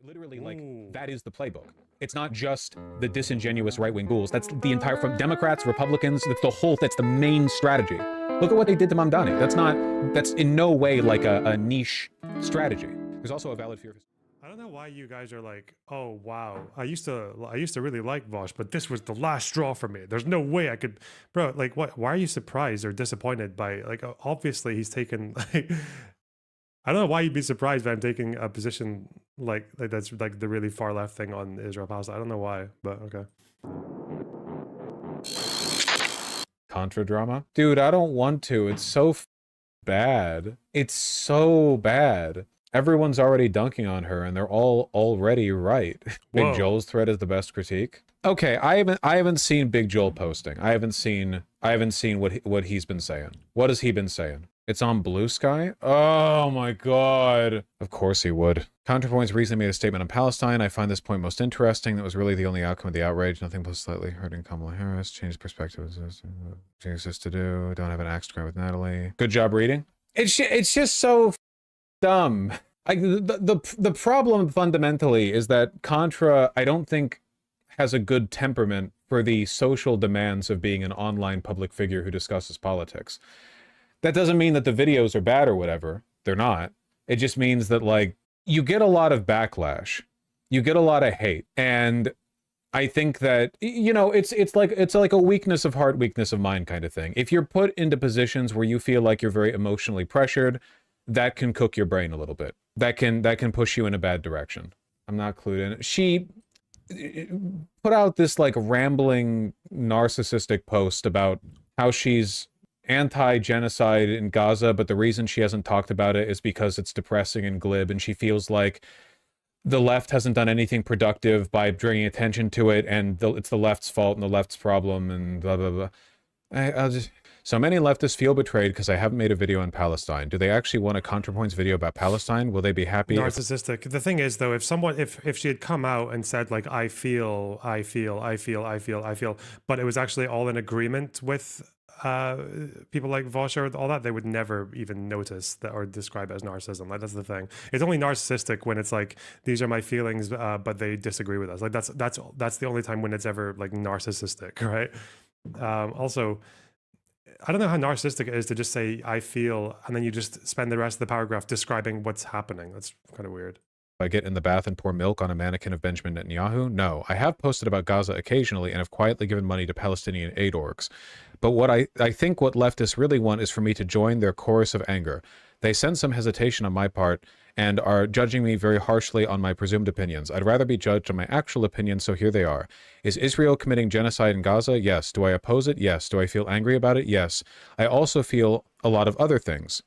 Literally, like, that is the playbook. It's not just the disingenuous right-wing ghouls. That's the entire, from Democrats, Republicans, that's the main strategy. Look at what they did to Mamdani. That's in no way like a niche strategy. There's also a valid fear of... I don't know why you guys are like, oh wow, I used to really like Vaush, but this was the last straw for me. There's no way I could, bro. Like, what? Why are you surprised or disappointed by? Like, obviously he's taken. Like, I don't know why you'd be surprised by him taking a position like that's like the really far left thing on Israel Palestine. I don't know why, but okay. Contra drama, dude. I don't want to. It's so bad. It's so bad. Everyone's already dunking on her, and they're all already right. Big Joel's thread is the best critique. Okay, I haven't seen Big Joel posting. I haven't seen what he's been saying. What has he been saying? It's on Blue Sky? Oh my god. Of course he would. ContraPoints recently made a statement on Palestine. I find this point most interesting. That was really the only outcome of the outrage. Nothing plus slightly hurting Kamala Harris. Change perspectives. Things to do. Don't have an axe to grind with Natalie. Good job reading. It's just so dumb. The problem fundamentally is that Contra, I don't think, has a good temperament for the social demands of being an online public figure who discusses politics. That doesn't mean that the videos are bad or whatever. They're not. It just means that, like, you get a lot of backlash. You get a lot of hate. And I think that, you know, it's like a weakness of heart, weakness of mind kind of thing. If you're put into positions where you feel like you're very emotionally pressured, that can cook your brain a little bit. That can push you in a bad direction. I'm not clued in. She put out this, like, rambling, narcissistic post about how she's anti-genocide in Gaza, but the reason she hasn't talked about it is because it's depressing and glib, and she feels like the left hasn't done anything productive by bringing attention to it, and it's the left's fault and the left's problem, and blah, blah, blah. I'll just... So many leftists feel betrayed because I haven't made a video on Palestine. Do they actually want a ContraPoints video about Palestine? Will they be happy? Narcissistic. The thing is, though, if she had come out and said, like, I feel, but it was actually all in agreement with people like Vaush or all that, they would never even notice that or describe it as narcissism. Like, that's the thing. It's only narcissistic when it's like, these are my feelings, but they disagree with us. Like, that's the only time when it's ever, like, narcissistic, right? Also, I don't know how narcissistic it is to just say, I feel, and then you just spend the rest of the paragraph describing what's happening. That's kind of weird. I get in the bath and pour milk on a mannequin of Benjamin Netanyahu? No. I have posted about Gaza occasionally and have quietly given money to Palestinian aid orgs. But what I think what leftists really want is for me to join their chorus of anger. They sense some hesitation on my part and are judging me very harshly on my presumed opinions. I'd rather be judged on my actual opinions, so here they are. Is Israel committing genocide in Gaza? Yes. Do I oppose it? Yes. Do I feel angry about it? Yes. I also feel a lot of other things.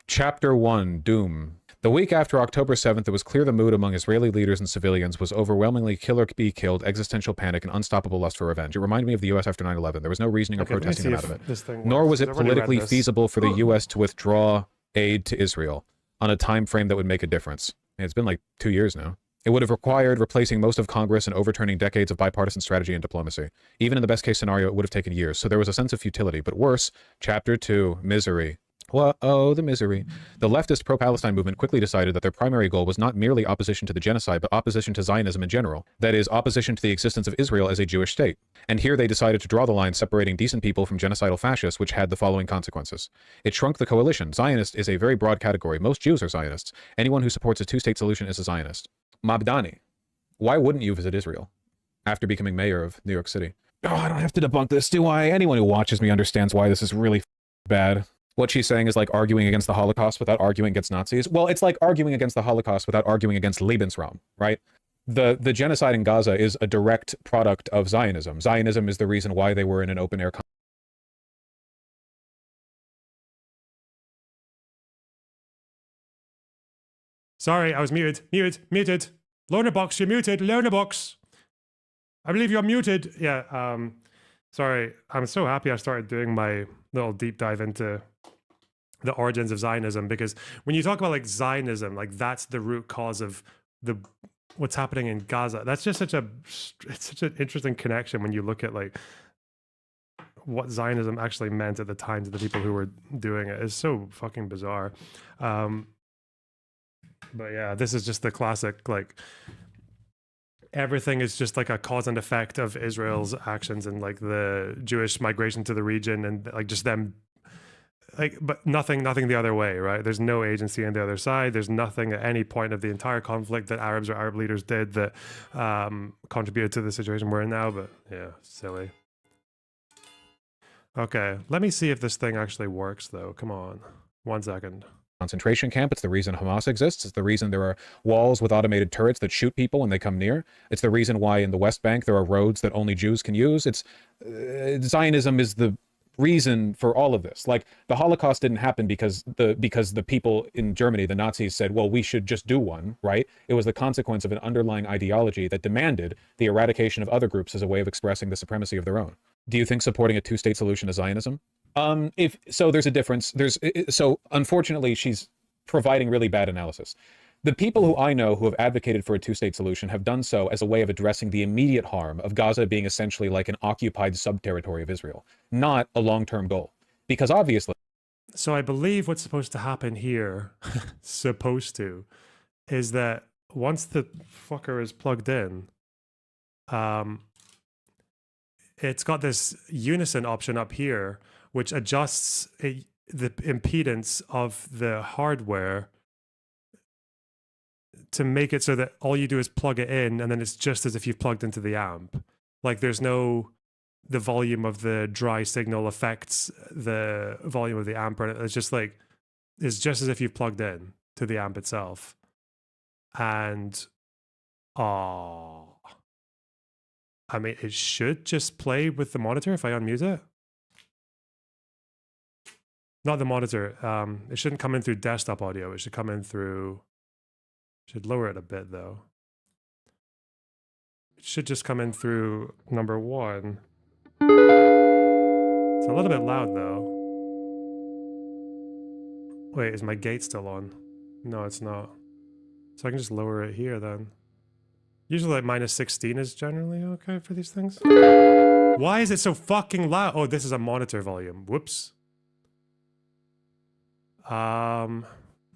Chapter 1, Doom. The week after October 7th, it was clear the mood among Israeli leaders and civilians was overwhelmingly kill or be killed, existential panic, and unstoppable lust for revenge. It reminded me of the U.S. after 9/11. There was no reasoning or protesting them out of it. Nor was it politically feasible for the U.S. to withdraw aid to Israel on a time frame that would make a difference. It's been like 2 years now. It would have required replacing most of Congress and overturning decades of bipartisan strategy and diplomacy. Even in the best case scenario, it would have taken years. So there was a sense of futility. But worse, Chapter 2, misery. Whoa, the misery. The leftist pro-Palestine movement quickly decided that their primary goal was not merely opposition to the genocide, but opposition to Zionism in general. That is, opposition to the existence of Israel as a Jewish state. And here they decided to draw the line separating decent people from genocidal fascists, which had the following consequences. It shrunk the coalition. Zionist is a very broad category. Most Jews are Zionists. Anyone who supports a two-state solution is a Zionist. Mamdani, why wouldn't you visit Israel after becoming mayor of New York City? Oh, I don't have to debunk this, do I? Anyone who watches me understands why this is really bad. What she's saying is like arguing against the Holocaust without arguing against Nazis. Well, it's like arguing against the Holocaust without arguing against Lebensraum, right? The genocide in Gaza is a direct product of Zionism. Zionism is the reason why they were in an open-air... Sorry, I was muted. Muted. Lonerbox, you're muted. Lonerbox. I believe you're muted. Yeah, sorry. I'm so happy I started doing my little deep dive into the origins of Zionism, because when you talk about like Zionism, like that's the root cause of what's happening in Gaza. That's just such an interesting connection when you look at like what Zionism actually meant at the time to the people who were doing it. It's so fucking bizarre. But yeah, this is just the classic, like, everything is just like a cause and effect of Israel's actions and like the Jewish migration to the region and like just them like, but nothing the other way, right? There's no agency on the other side. There's nothing at any point of the entire conflict that Arabs or Arab leaders did that contributed to the situation we're in now. But yeah, silly. Okay, let me see if this thing actually works though. Come on, 1 second. Concentration camp. It's the reason Hamas exists. It's the reason there are walls with automated turrets that shoot people when they come near. It's the reason why in the West Bank there are roads that only Jews can use. It's Zionism is the reason for all of this. Like, the Holocaust didn't happen because the people in Germany, the Nazis, said, well, we should just do one, right? It was the consequence of an underlying ideology that demanded the eradication of other groups as a way of expressing the supremacy of their own. Do you think supporting a two-state solution is Zionism? If so, there's a difference. So unfortunately, she's providing really bad analysis. The people who I know who have advocated for a two-state solution have done so as a way of addressing the immediate harm of Gaza being essentially like an occupied sub-territory of Israel, not a long-term goal. Because obviously... So I believe what's supposed to happen here, is that once the fucker is plugged in, it's got this unison option up here, which adjusts the impedance of the hardware to make it so that all you do is plug it in and then it's just as if you've plugged into the amp. Like, there's no, the volume of the dry signal affects the volume of the amp. It's just like, it's just as if you've plugged in to the amp itself. And, I mean, it should just play with the monitor if I unmute it. Not the monitor. It shouldn't come in through desktop audio. It should come in through... Should lower it a bit though. It should just come in through number 1. It's a little bit loud though. Wait, is my gate still on? No, it's not. So I can just lower it here then. Usually like -16 is generally okay for these things. Why is it so fucking loud? Oh, this is a monitor volume. Whoops.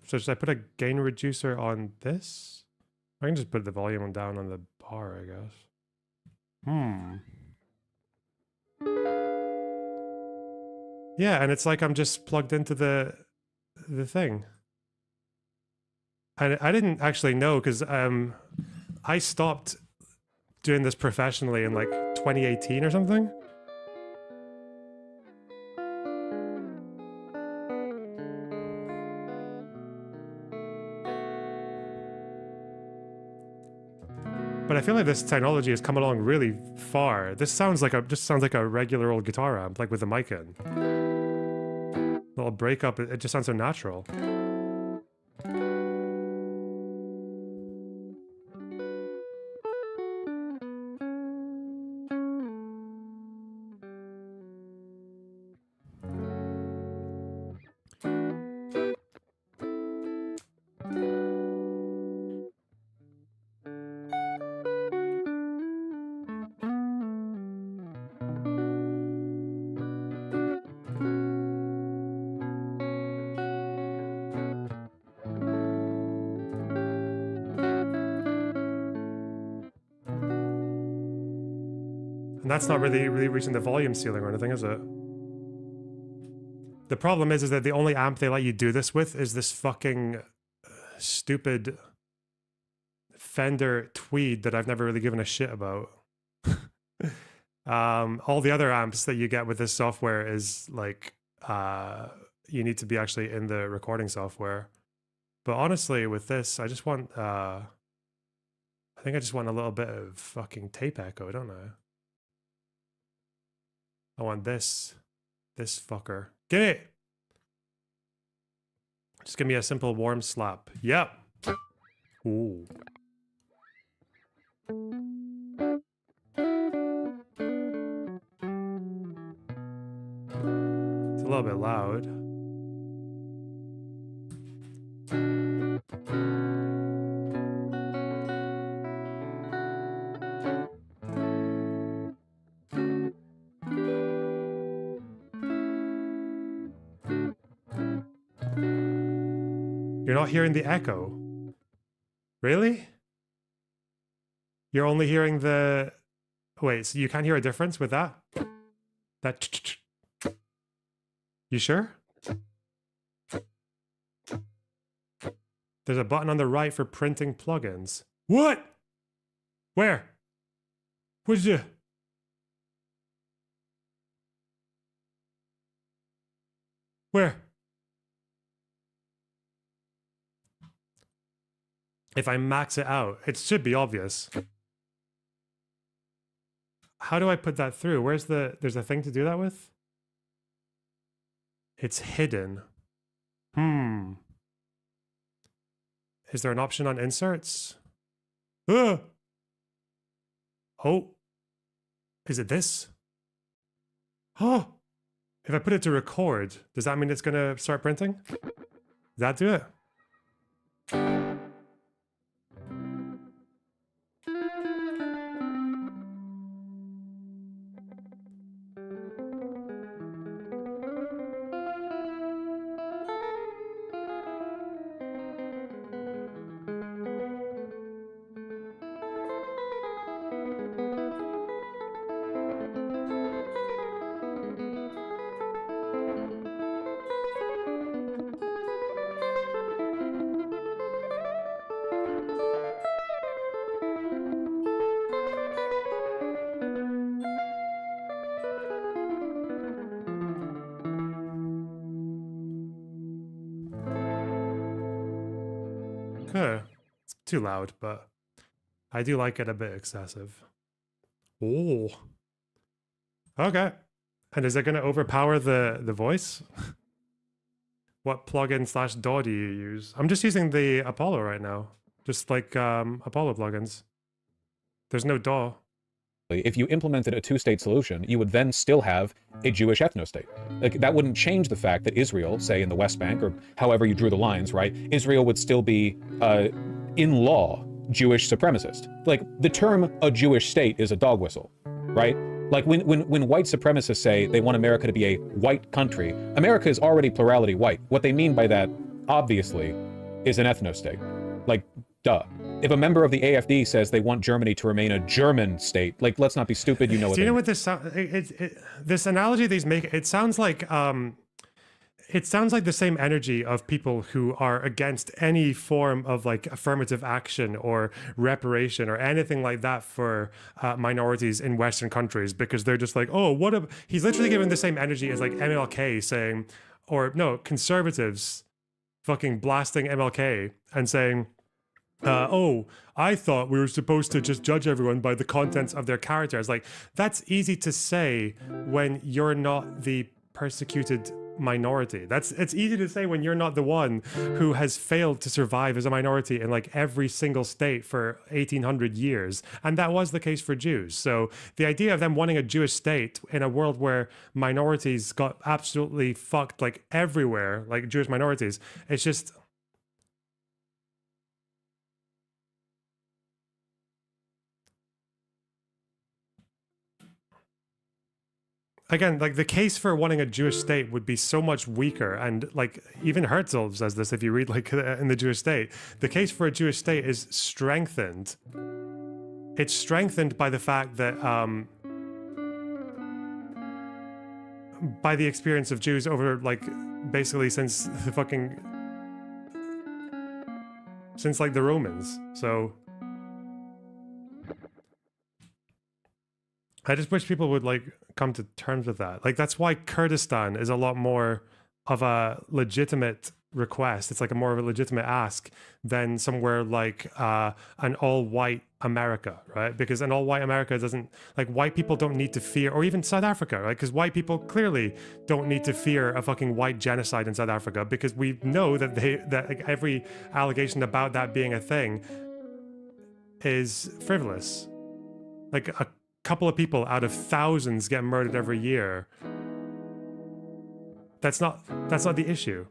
So should I put a gain reducer on this? I can just put the volume down on the bar, I guess. Yeah, and it's like I'm just plugged into the thing. And I didn't actually know because I stopped doing this professionally in like 2018 or something. But I feel like this technology has come along really far. This sounds like just sounds like a regular old guitar amp, like with the mic in. Little breakup, it just sounds so natural. And that's not really reaching the volume ceiling or anything, is it? The problem is that the only amp they let you do this with is this fucking stupid Fender Tweed that I've never really given a shit about. All the other amps that you get with this software is like, you need to be actually in the recording software. But honestly, with this, I just want, I think I just want a little bit of fucking tape echo, don't I? I want this fucker. Get it! Just give me a simple warm slap. Yep. Ooh. It's a little bit loud. You're not hearing the echo. Really? You're only hearing the... Wait, so you can't hear a difference with that? That... You sure? There's a button on the right for printing plugins. What? Where? What did you... Where? If I max it out, it should be obvious. How do I put that through? Where's the... There's a thing to do that with? It's hidden. Is there an option on inserts? Oh! Is it this? Oh! If I put it to record, does that mean it's gonna start printing? Does that do it? It's too loud, but I do like it a bit excessive. Oh. Okay. And is it going to overpower the voice? What plugin / DAW do you use? I'm just using the Apollo right now. Just like Apollo plugins. There's no DAW. If you implemented a two-state solution, you would then still have a Jewish ethnostate. Like, that wouldn't change the fact that Israel, say in the West Bank, or however you drew the lines, right? Israel would still be, in law, Jewish supremacist. Like, the term a Jewish state is a dog whistle, right? Like, when white supremacists say they want America to be a white country, America is already plurality white. What they mean by that, obviously, is an ethnostate. Like, duh. If a member of the AfD says they want Germany to remain a German state, like, let's not be stupid, you know what Do you know what this this analogy these make? It sounds like the same energy of people who are against any form of like affirmative action or reparation or anything like that for minorities in Western countries, because they're just like, oh, what a... He's literally giving the same energy as like MLK saying, or no, conservatives fucking blasting MLK and saying, oh, I thought we were supposed to just judge everyone by the contents of their characters. Like, that's easy to say when you're not the persecuted minority. It's easy to say when you're not the one who has failed to survive as a minority in like every single state for 1800 years. And that was the case for Jews. So the idea of them wanting a Jewish state in a world where minorities got absolutely fucked like everywhere, like Jewish minorities, it's just... Again, like the case for wanting a Jewish state would be so much weaker, and like even Herzl says this if you read like in the Jewish state, the case for a Jewish state is strengthened. It's strengthened by the fact that by the experience of Jews over like basically since the fucking since like the Romans. So I just wish people would like come to terms with that. Like, that's why Kurdistan is a lot more of a legitimate request. It's like a more of a legitimate ask than somewhere like an all-white America, right? Because an all-white America doesn't, like, white people don't need to fear, or even South Africa, right? Because white people clearly don't need to fear a fucking white genocide in South Africa, because we know that like, every allegation about that being a thing is frivolous. Like, a couple of people out of thousands get murdered every year. That's not the issue.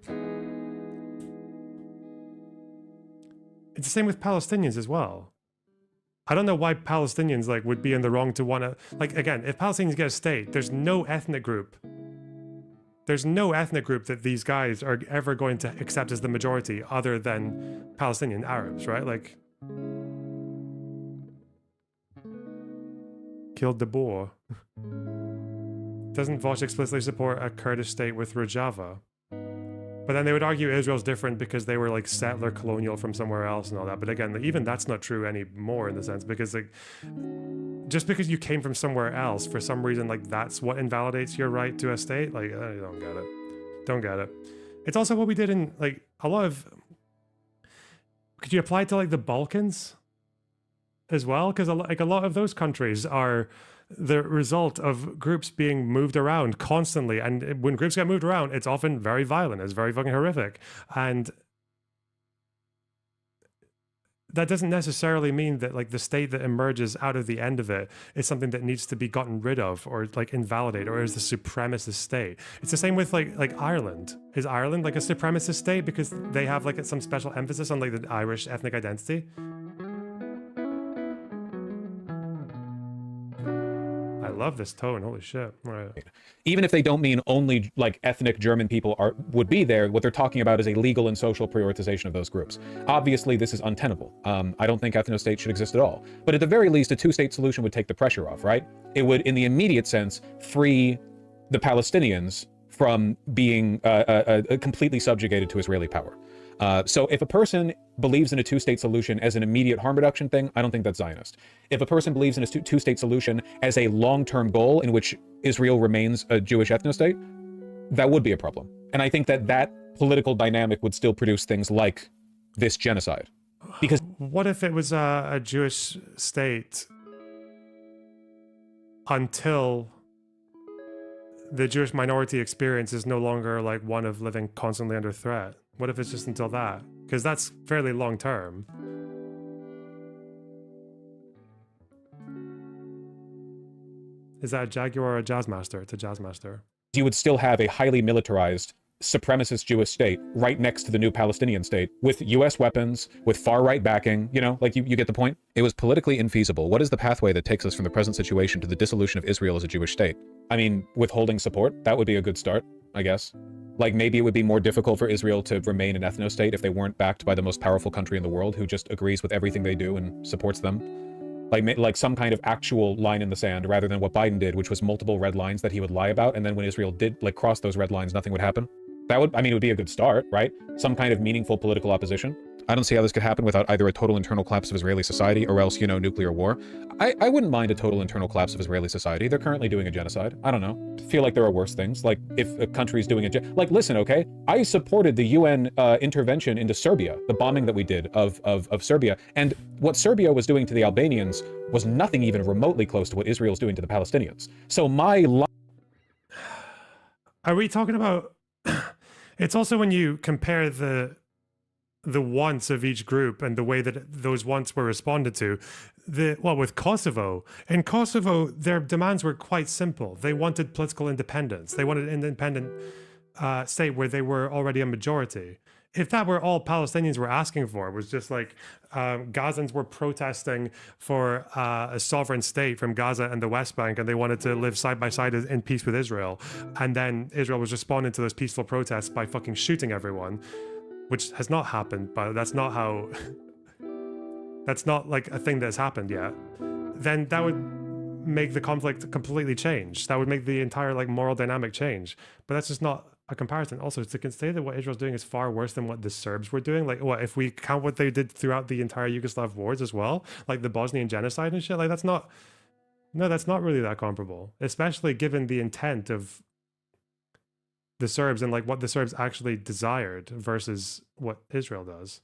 It's the same with Palestinians as well. I don't know why Palestinians like would be in the wrong to want to, like, again, if Palestinians get a state, there's no ethnic group that these guys are ever going to accept as the majority other than Palestinian Arabs, right? Like, Killed the boar. Doesn't Vaush explicitly support a Kurdish state with Rojava? But then they would argue Israel's different because they were like settler colonial from somewhere else and all that. But again, even that's not true anymore in the sense because like just because you came from somewhere else for some reason, like that's what invalidates your right to a state. Like I don't get it. Don't get it. It's also what we did in like a lot of. Could you apply it to like the Balkans as well? Because like a lot of those countries are the result of groups being moved around constantly, and when groups get moved around, it's often very violent, it's very fucking horrific, and that doesn't necessarily mean that like the state that emerges out of the end of it is something that needs to be gotten rid of or like invalidated or is the supremacist state. It's the same with like Ireland. Is Ireland like a supremacist state because they have like some special emphasis on like the Irish ethnic identity? I love this tone. Holy shit. Right. Even if they don't mean only like ethnic German people would be there, what they're talking about is a legal and social prioritization of those groups. Obviously, this is untenable. I don't think ethnostate should exist at all. But at the very least, a two-state solution would take the pressure off, right? It would, in the immediate sense, free the Palestinians from being completely subjugated to Israeli power. So if a person believes in a two-state solution as an immediate harm reduction thing, I don't think that's Zionist. If a person believes in a two-state solution as a long-term goal in which Israel remains a Jewish ethnostate, that would be a problem. And I think that that political dynamic would still produce things like this genocide. Because what if it was a Jewish state until the Jewish minority experience is no longer like one of living constantly under threat? What if it's just until that? Because that's fairly long term. Is that a Jaguar or a Jazzmaster? It's a Jazzmaster. you would still have a highly militarized supremacist Jewish state right next to the new Palestinian state with US weapons, with far-right backing, you know, like you get the point? It was politically infeasible. What is the pathway that takes us from the present situation to the dissolution of Israel as a Jewish state? I mean, withholding support, that would be a good start, I guess. Like maybe it would be more difficult for Israel to remain an ethnostate if they weren't backed by the most powerful country in the world who just agrees with everything they do and supports them. Like some kind of actual line in the sand rather than what Biden did, which was multiple red lines that he would lie about, and then when Israel did like cross those red lines, nothing would happen. That would, I mean, it would be a good start, right? Some kind of meaningful political opposition. I don't see how this could happen without either a total internal collapse of Israeli society or else, you know, nuclear war. I wouldn't mind a total internal collapse of Israeli society. They're currently doing a genocide. I don't know. I feel like there are worse things. Like if a country's doing like, listen, okay? I supported the UN intervention into Serbia, the bombing that we did of Serbia. And what Serbia was doing to the Albanians was nothing even remotely close to what Israel's doing to the Palestinians. So Are we talking about... It's also when you compare the wants of each group and the way that those wants were responded to. With Kosovo. In Kosovo, their demands were quite simple. They wanted political independence. They wanted an independent state where they were already a majority. If that were all Palestinians were asking for, it was just like Gazans were protesting for a sovereign state from Gaza and the West Bank, and they wanted to live side by side in peace with Israel. And then Israel was responding to those peaceful protests by fucking shooting everyone, which has not happened, but that's not how... that's not like a thing that's happened yet. Then that would make the conflict completely change. That would make the entire like moral dynamic change. But that's just not a comparison. Also, to say that what Israel's doing is far worse than what the Serbs were doing, like what if we count what they did throughout the entire Yugoslav wars as well, like the Bosnian genocide and shit, like that's not really that comparable, especially given the intent of the Serbs and like what the Serbs actually desired versus what Israel does.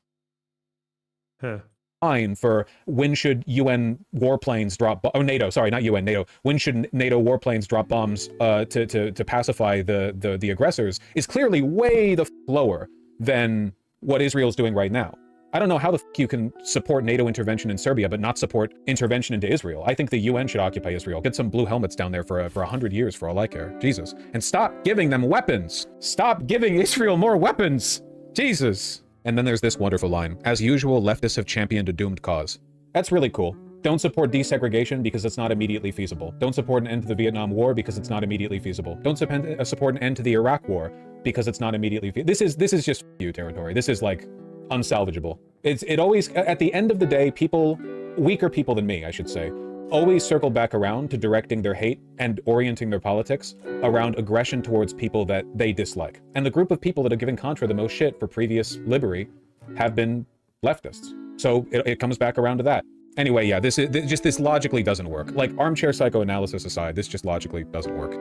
Line for when should UN warplanes drop, or NATO, sorry, not UN, NATO, when should NATO warplanes drop bombs to pacify the aggressors is clearly way lower than what Israel's doing right now. I don't know how the you can support NATO intervention in Serbia but not support intervention into Israel. I think the UN should occupy Israel. Get some blue helmets down there for 100 years for all I care. Jesus. And stop giving them weapons. Stop giving Israel more weapons. Jesus. And then there's this wonderful line. As usual, leftists have championed a doomed cause. That's really cool. Don't support desegregation because it's not immediately feasible. Don't support an end to the Vietnam War because it's not immediately feasible. Don't support an end to the Iraq War because it's not immediately feasible. This is just you territory. This is like unsalvageable. It always, at the end of the day, people, weaker people than me, I should say, always circle back around to directing their hate and orienting their politics around aggression towards people that they dislike. And the group of people that are giving Contra the most shit for previous Libery have been leftists. So it comes back around to that. Anyway, yeah, this logically doesn't work. Like, armchair psychoanalysis aside, this just logically doesn't work.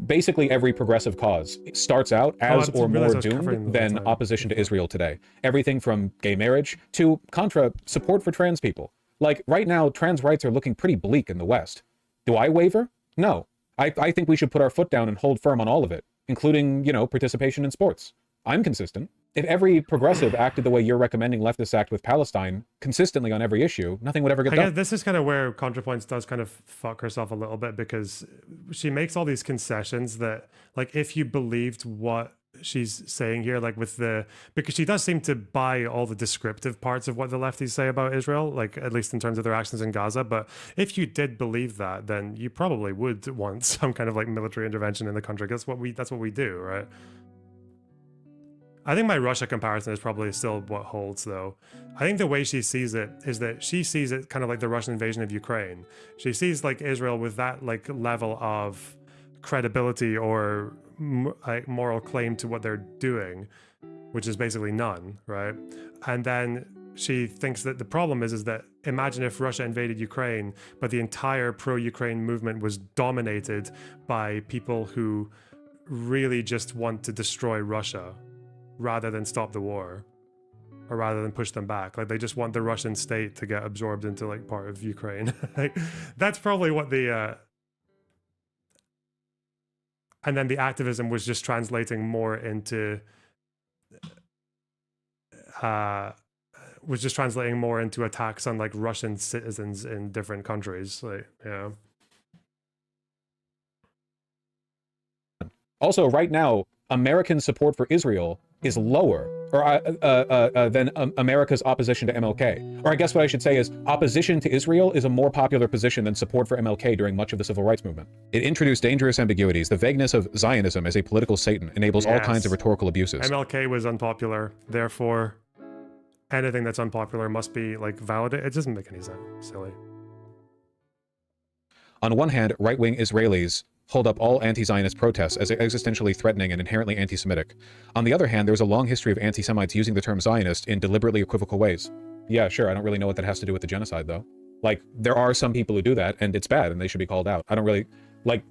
Basically, every progressive cause starts out as or more doomed than opposition to Israel today. Everything from gay marriage to Contra support for trans people. Like, right now, trans rights are looking pretty bleak in the West. Do I waver? No. I think we should put our foot down and hold firm on all of it, including, participation in sports. I'm consistent. If every progressive acted the way you're recommending leftists act with Palestine consistently on every issue, nothing would ever get done. This is kind of where ContraPoints does kind of fuck herself a little bit, because she makes all these concessions that, like, if you believed what she's saying here, like because she does seem to buy all the descriptive parts of what the lefties say about Israel, like at least in terms of their actions in Gaza. But if you did believe that, then you probably would want some kind of like military intervention in the country. That's what we do, right? I think my Russia comparison is probably still what holds, though. I think the way she sees it is that she sees it kind of like the Russian invasion of Ukraine. She sees like Israel with that like level of credibility or like moral claim to what they're doing, which is basically none, right? And then she thinks that the problem is that imagine if Russia invaded Ukraine, but the entire pro-Ukraine movement was dominated by people who really just want to destroy Russia, rather than stop the war, or rather than push them back. Like, they just want the Russian state to get absorbed into like part of Ukraine. Like, that's probably what and then the activism was just translating more into attacks on like Russian citizens in different countries. Like, yeah. Also, right now, American support for Israel is lower than America's opposition to MLK. Or I guess what I should say is opposition to Israel is a more popular position than support for MLK during much of the civil rights movement. It introduced dangerous ambiguities. The vagueness of Zionism as a political Satan enables all kinds of rhetorical abuses. MLK was unpopular, therefore anything that's unpopular must be like validated. It doesn't make any sense. Silly. On one hand, right-wing Israelis hold up all anti-Zionist protests as existentially threatening and inherently anti-Semitic. On the other hand, there's a long history of anti-Semites using the term Zionist in deliberately equivocal ways. Yeah, sure, I don't really know what that has to do with the genocide, though. Like, there are some people who do that, and it's bad, and they should be called out. I don't really... Like,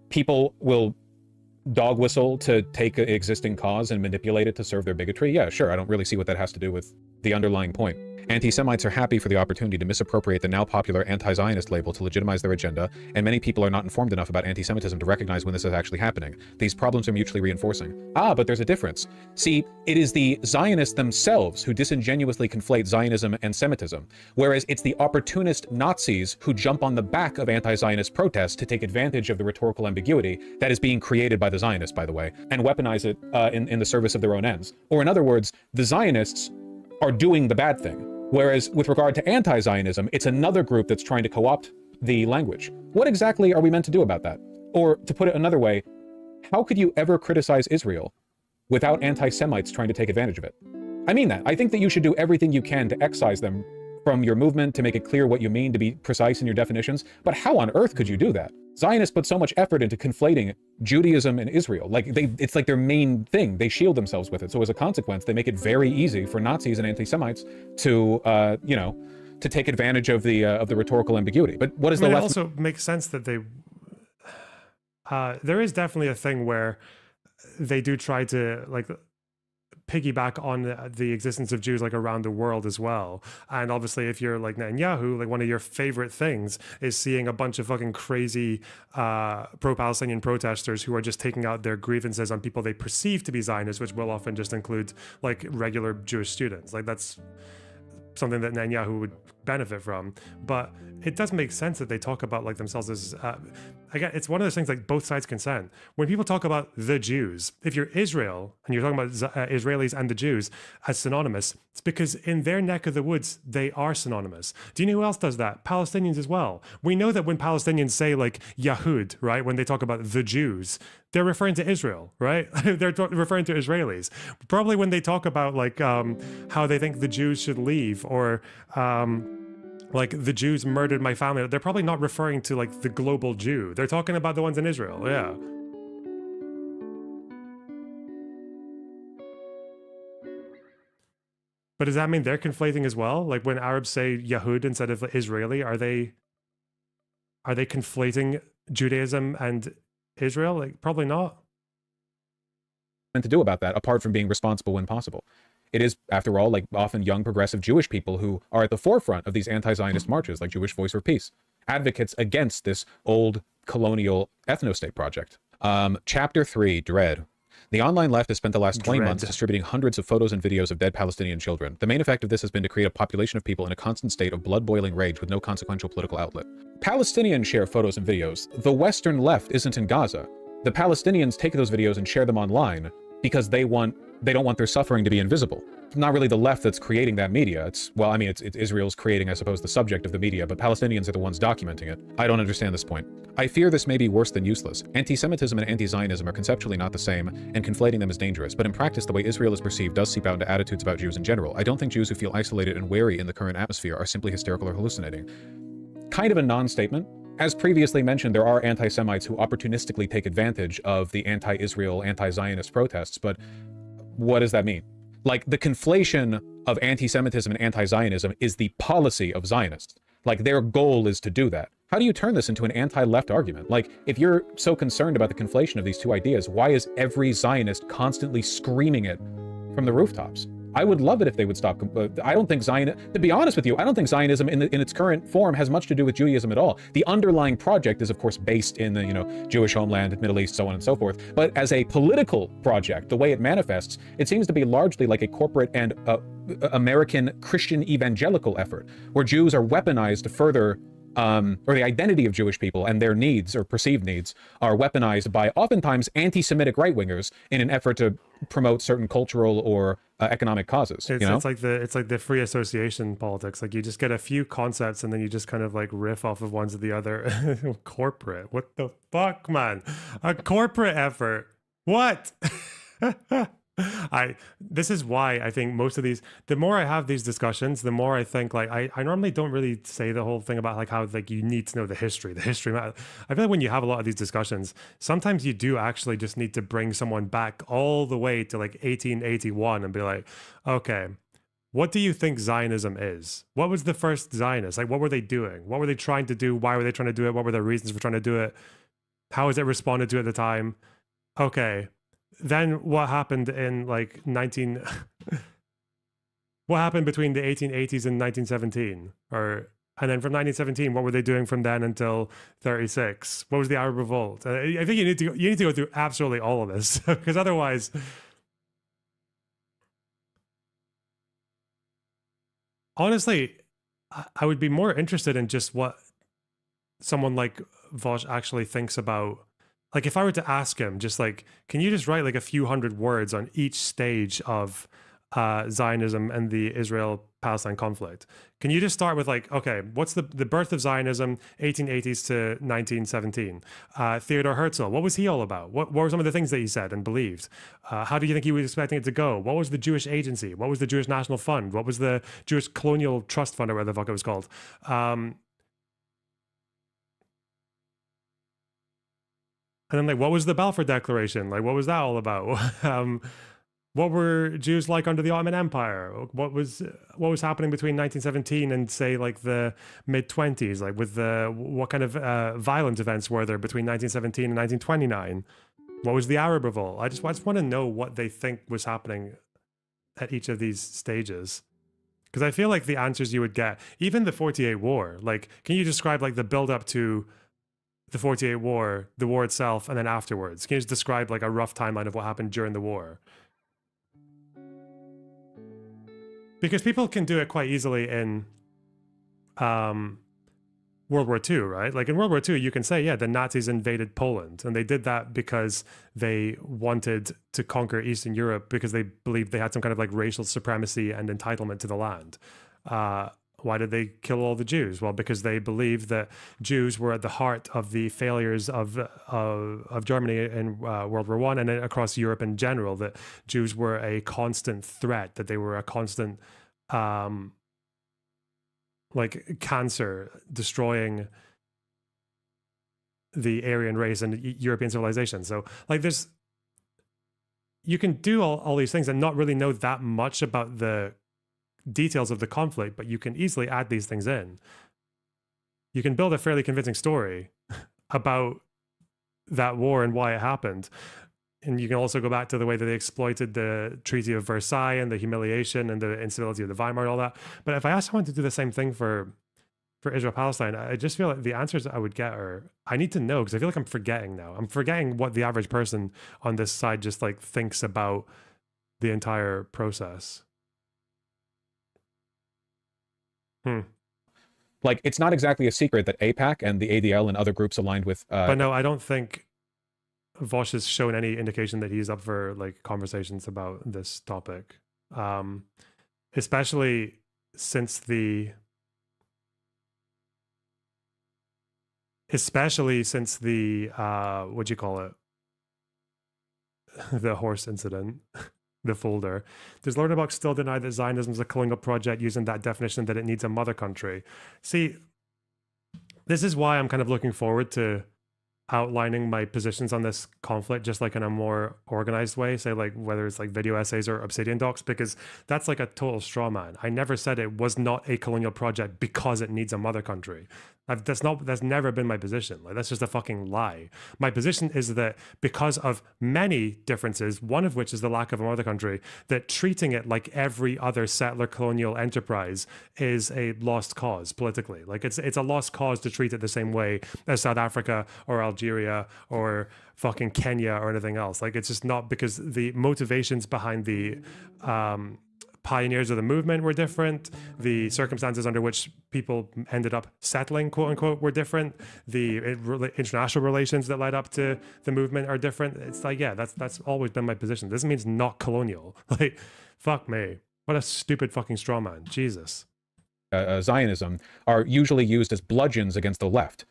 people will dog whistle to take an existing cause and manipulate it to serve their bigotry. Yeah, sure, I don't really see what that has to do with the underlying point. Anti-Semites are happy for the opportunity to misappropriate the now popular anti-Zionist label to legitimize their agenda, and many people are not informed enough about anti-Semitism to recognize when this is actually happening. These problems are mutually reinforcing. But there's a difference. See, it is the Zionists themselves who disingenuously conflate Zionism and Semitism, whereas it's the opportunist Nazis who jump on the back of anti-Zionist protests to take advantage of the rhetorical ambiguity that is being created by the Zionists, by the way, and weaponize it in the service of their own ends. Or in other words, the Zionists are doing the bad thing. Whereas with regard to anti-Zionism, it's another group that's trying to co-opt the language. What exactly are we meant to do about that? Or to put it another way, how could you ever criticize Israel without anti-Semites trying to take advantage of it? I mean that. I think that you should do everything you can to excise them from your movement, to make it clear what you mean, to be precise in your definitions. But how on earth could you do that? Zionists put so much effort into conflating Judaism and Israel. Like, it's like their main thing. They shield themselves with it. So as a consequence, they make it very easy for Nazis and anti-Semites to, to take advantage of the rhetorical ambiguity. But what is the left? It also makes sense that they... there is definitely a thing where they do try to, like, piggyback on the existence of Jews like around the world as well. And obviously if you're like Netanyahu, like one of your favorite things is seeing a bunch of fucking crazy pro-Palestinian protesters who are just taking out their grievances on people they perceive to be Zionists, which will often just include like regular Jewish students. Like, that's something that Netanyahu would benefit from. But it does make sense that they talk about like themselves as again, it's one of those things like both sides consent. When people talk about the Jews, if you're Israel and you're talking about Israelis and the Jews as synonymous, it's because in their neck of the woods, they are synonymous. Do you know who else does that? Palestinians as well. We know that when Palestinians say like Yahud, right, when they talk about the Jews, they're referring to Israel, right? They're referring to Israelis. Probably when they talk about like how they think the Jews should leave, or like the Jews murdered my family, they're probably not referring to like the global Jew. They're talking about the ones in Israel. Yeah. But does that mean they're conflating as well? Like when Arabs say Yahud instead of Israeli, are they conflating Judaism and Israel? Like probably not. To do about that, apart from being responsible when possible. It is, after all, like often young progressive Jewish people who are at the forefront of these anti-Zionist marches, like Jewish Voice for Peace, advocates against this old colonial ethnostate project. Chapter 3, Dread. The online left has spent the last 20 months distributing hundreds of photos and videos of dead Palestinian children. The main effect of this has been to create a population of people in a constant state of blood-boiling rage with no consequential political outlet. Palestinians share photos and videos. The Western left isn't in Gaza. The Palestinians take those videos and share them online because they don't want their suffering to be invisible. It's not really the left that's creating that media. It's Israel's creating, I suppose, the subject of the media, but Palestinians are the ones documenting it. I don't understand this point. I fear this may be worse than useless. Anti-Semitism and anti-Zionism are conceptually not the same, and conflating them is dangerous, but in practice, the way Israel is perceived does seep out into attitudes about Jews in general. I don't think Jews who feel isolated and wary in the current atmosphere are simply hysterical or hallucinating. Kind of a non-statement. As previously mentioned, there are anti-Semites who opportunistically take advantage of the anti-Israel, anti-Zionist protests, but what does that mean? Like, the conflation of anti-Semitism and anti-Zionism is the policy of Zionists. Like, their goal is to do that. How do you turn this into an anti-left argument? Like, if you're so concerned about the conflation of these two ideas, why is every Zionist constantly screaming it from the rooftops? I would love it if they would stop. I don't think to be honest with you, I don't think Zionism in its current form has much to do with Judaism at all. The underlying project is, of course, based in the, Jewish homeland, Middle East, so on and so forth. But as a political project, the way it manifests, it seems to be largely like a corporate and American Christian evangelical effort, where Jews are weaponized to further or the identity of Jewish people and their needs or perceived needs are weaponized by oftentimes anti-Semitic right-wingers in an effort to promote certain cultural or economic causes. It's like the free association politics. Like you just get a few concepts and then you just kind of like riff off of ones of the other. Corporate. What the fuck, man? A corporate effort. What? This is why I think most of these, the more I have these discussions, the more I think like I normally don't really say the whole thing about like how like you need to know the history matters. I feel like when you have a lot of these discussions, sometimes you do actually just need to bring someone back all the way to like 1881 and be like, okay, what do you think Zionism is? What was the first Zionist? Like, what were they doing? What were they trying to do? Why were they trying to do it? What were their reasons for trying to do it? How was it responded to at the time? Okay. Then what happened in like what happened between the 1880s and 1917? And then from 1917, what were they doing from then until 36? What was the Arab Revolt? I think you need to go through absolutely all of this because otherwise, honestly, I would be more interested in just what someone like Vaush actually thinks about. Like if I were to ask him, just like, can you just write like a few hundred words on each stage of Zionism and the Israel-Palestine conflict? Can you just start with like, okay, what's the birth of Zionism, 1880s to 1917? Theodor Herzl, what was he all about? What were some of the things that he said and believed? How do you think he was expecting it to go? What was the Jewish Agency? What was the Jewish National Fund? What was the Jewish Colonial Trust Fund or whatever the fuck it was called? And then, like, what was the Balfour Declaration? Like, what was that all about? What were Jews like under the Ottoman Empire? What was happening between 1917 and say like the mid 20s? Like, with what kind of violent events were there between 1917 and 1929? What was the Arab Revolt? I just want to know what they think was happening at each of these stages. Because I feel like the answers you would get, even the 48 War, like, can you describe like the build up to the 48 War, the war itself, and then afterwards? Can you just describe like a rough timeline of what happened during the war? Because people can do it quite easily in World War II, right? Like in World War II, you can say, yeah, the Nazis invaded Poland, and they did that because they wanted to conquer Eastern Europe because they believed they had some kind of like racial supremacy and entitlement to the land. Why did they kill all the Jews? Well, because they believed that Jews were at the heart of the failures of Germany in World War I and across Europe in general. That Jews were a constant threat. That they were a constant like cancer destroying the Aryan race and European civilization. So like you can do all these things and not really know that much about the details of the conflict, but you can easily add these things in. You can build a fairly convincing story about that war and why it happened. And you can also go back to the way that they exploited the Treaty of Versailles and the humiliation and the instability of the Weimar and all that. But if I asked someone to do the same thing for Israel-Palestine, I just feel like the answers I would get are, I need to know, because I feel like I'm forgetting now. I'm forgetting what the average person on this side just like thinks about the entire process. Like, it's not exactly a secret that AIPAC and the ADL and other groups aligned with... but no, I don't think Vaush has shown any indication that he's up for like conversations about this topic, especially since the what do you call it, the horse incident, the folder. Does Lonerbox still deny that Zionism is a colonial project using that definition that it needs a mother country? See, this is why I'm kind of looking forward to outlining my positions on this conflict just like in a more organized way, say like whether it's like video essays or Obsidian docs, because that's like a total straw man. I never said it was not a colonial project because it needs a mother country. That's never been my position. Like, that's just a fucking lie. My position is that because of many differences, one of which is the lack of a mother country, that treating it like every other settler colonial enterprise is a lost cause politically. Like, it's a lost cause to treat it the same way as South Africa or Algeria or fucking Kenya or anything else. Like, it's just not, because the motivations behind the pioneers of the movement were different. The circumstances under which people ended up settling, quote unquote, were different. The international relations that led up to the movement are different. It's like, yeah, that's always been my position. This means not colonial. Like, fuck me. What a stupid fucking straw man. Jesus. Zionism are usually used as bludgeons against the left,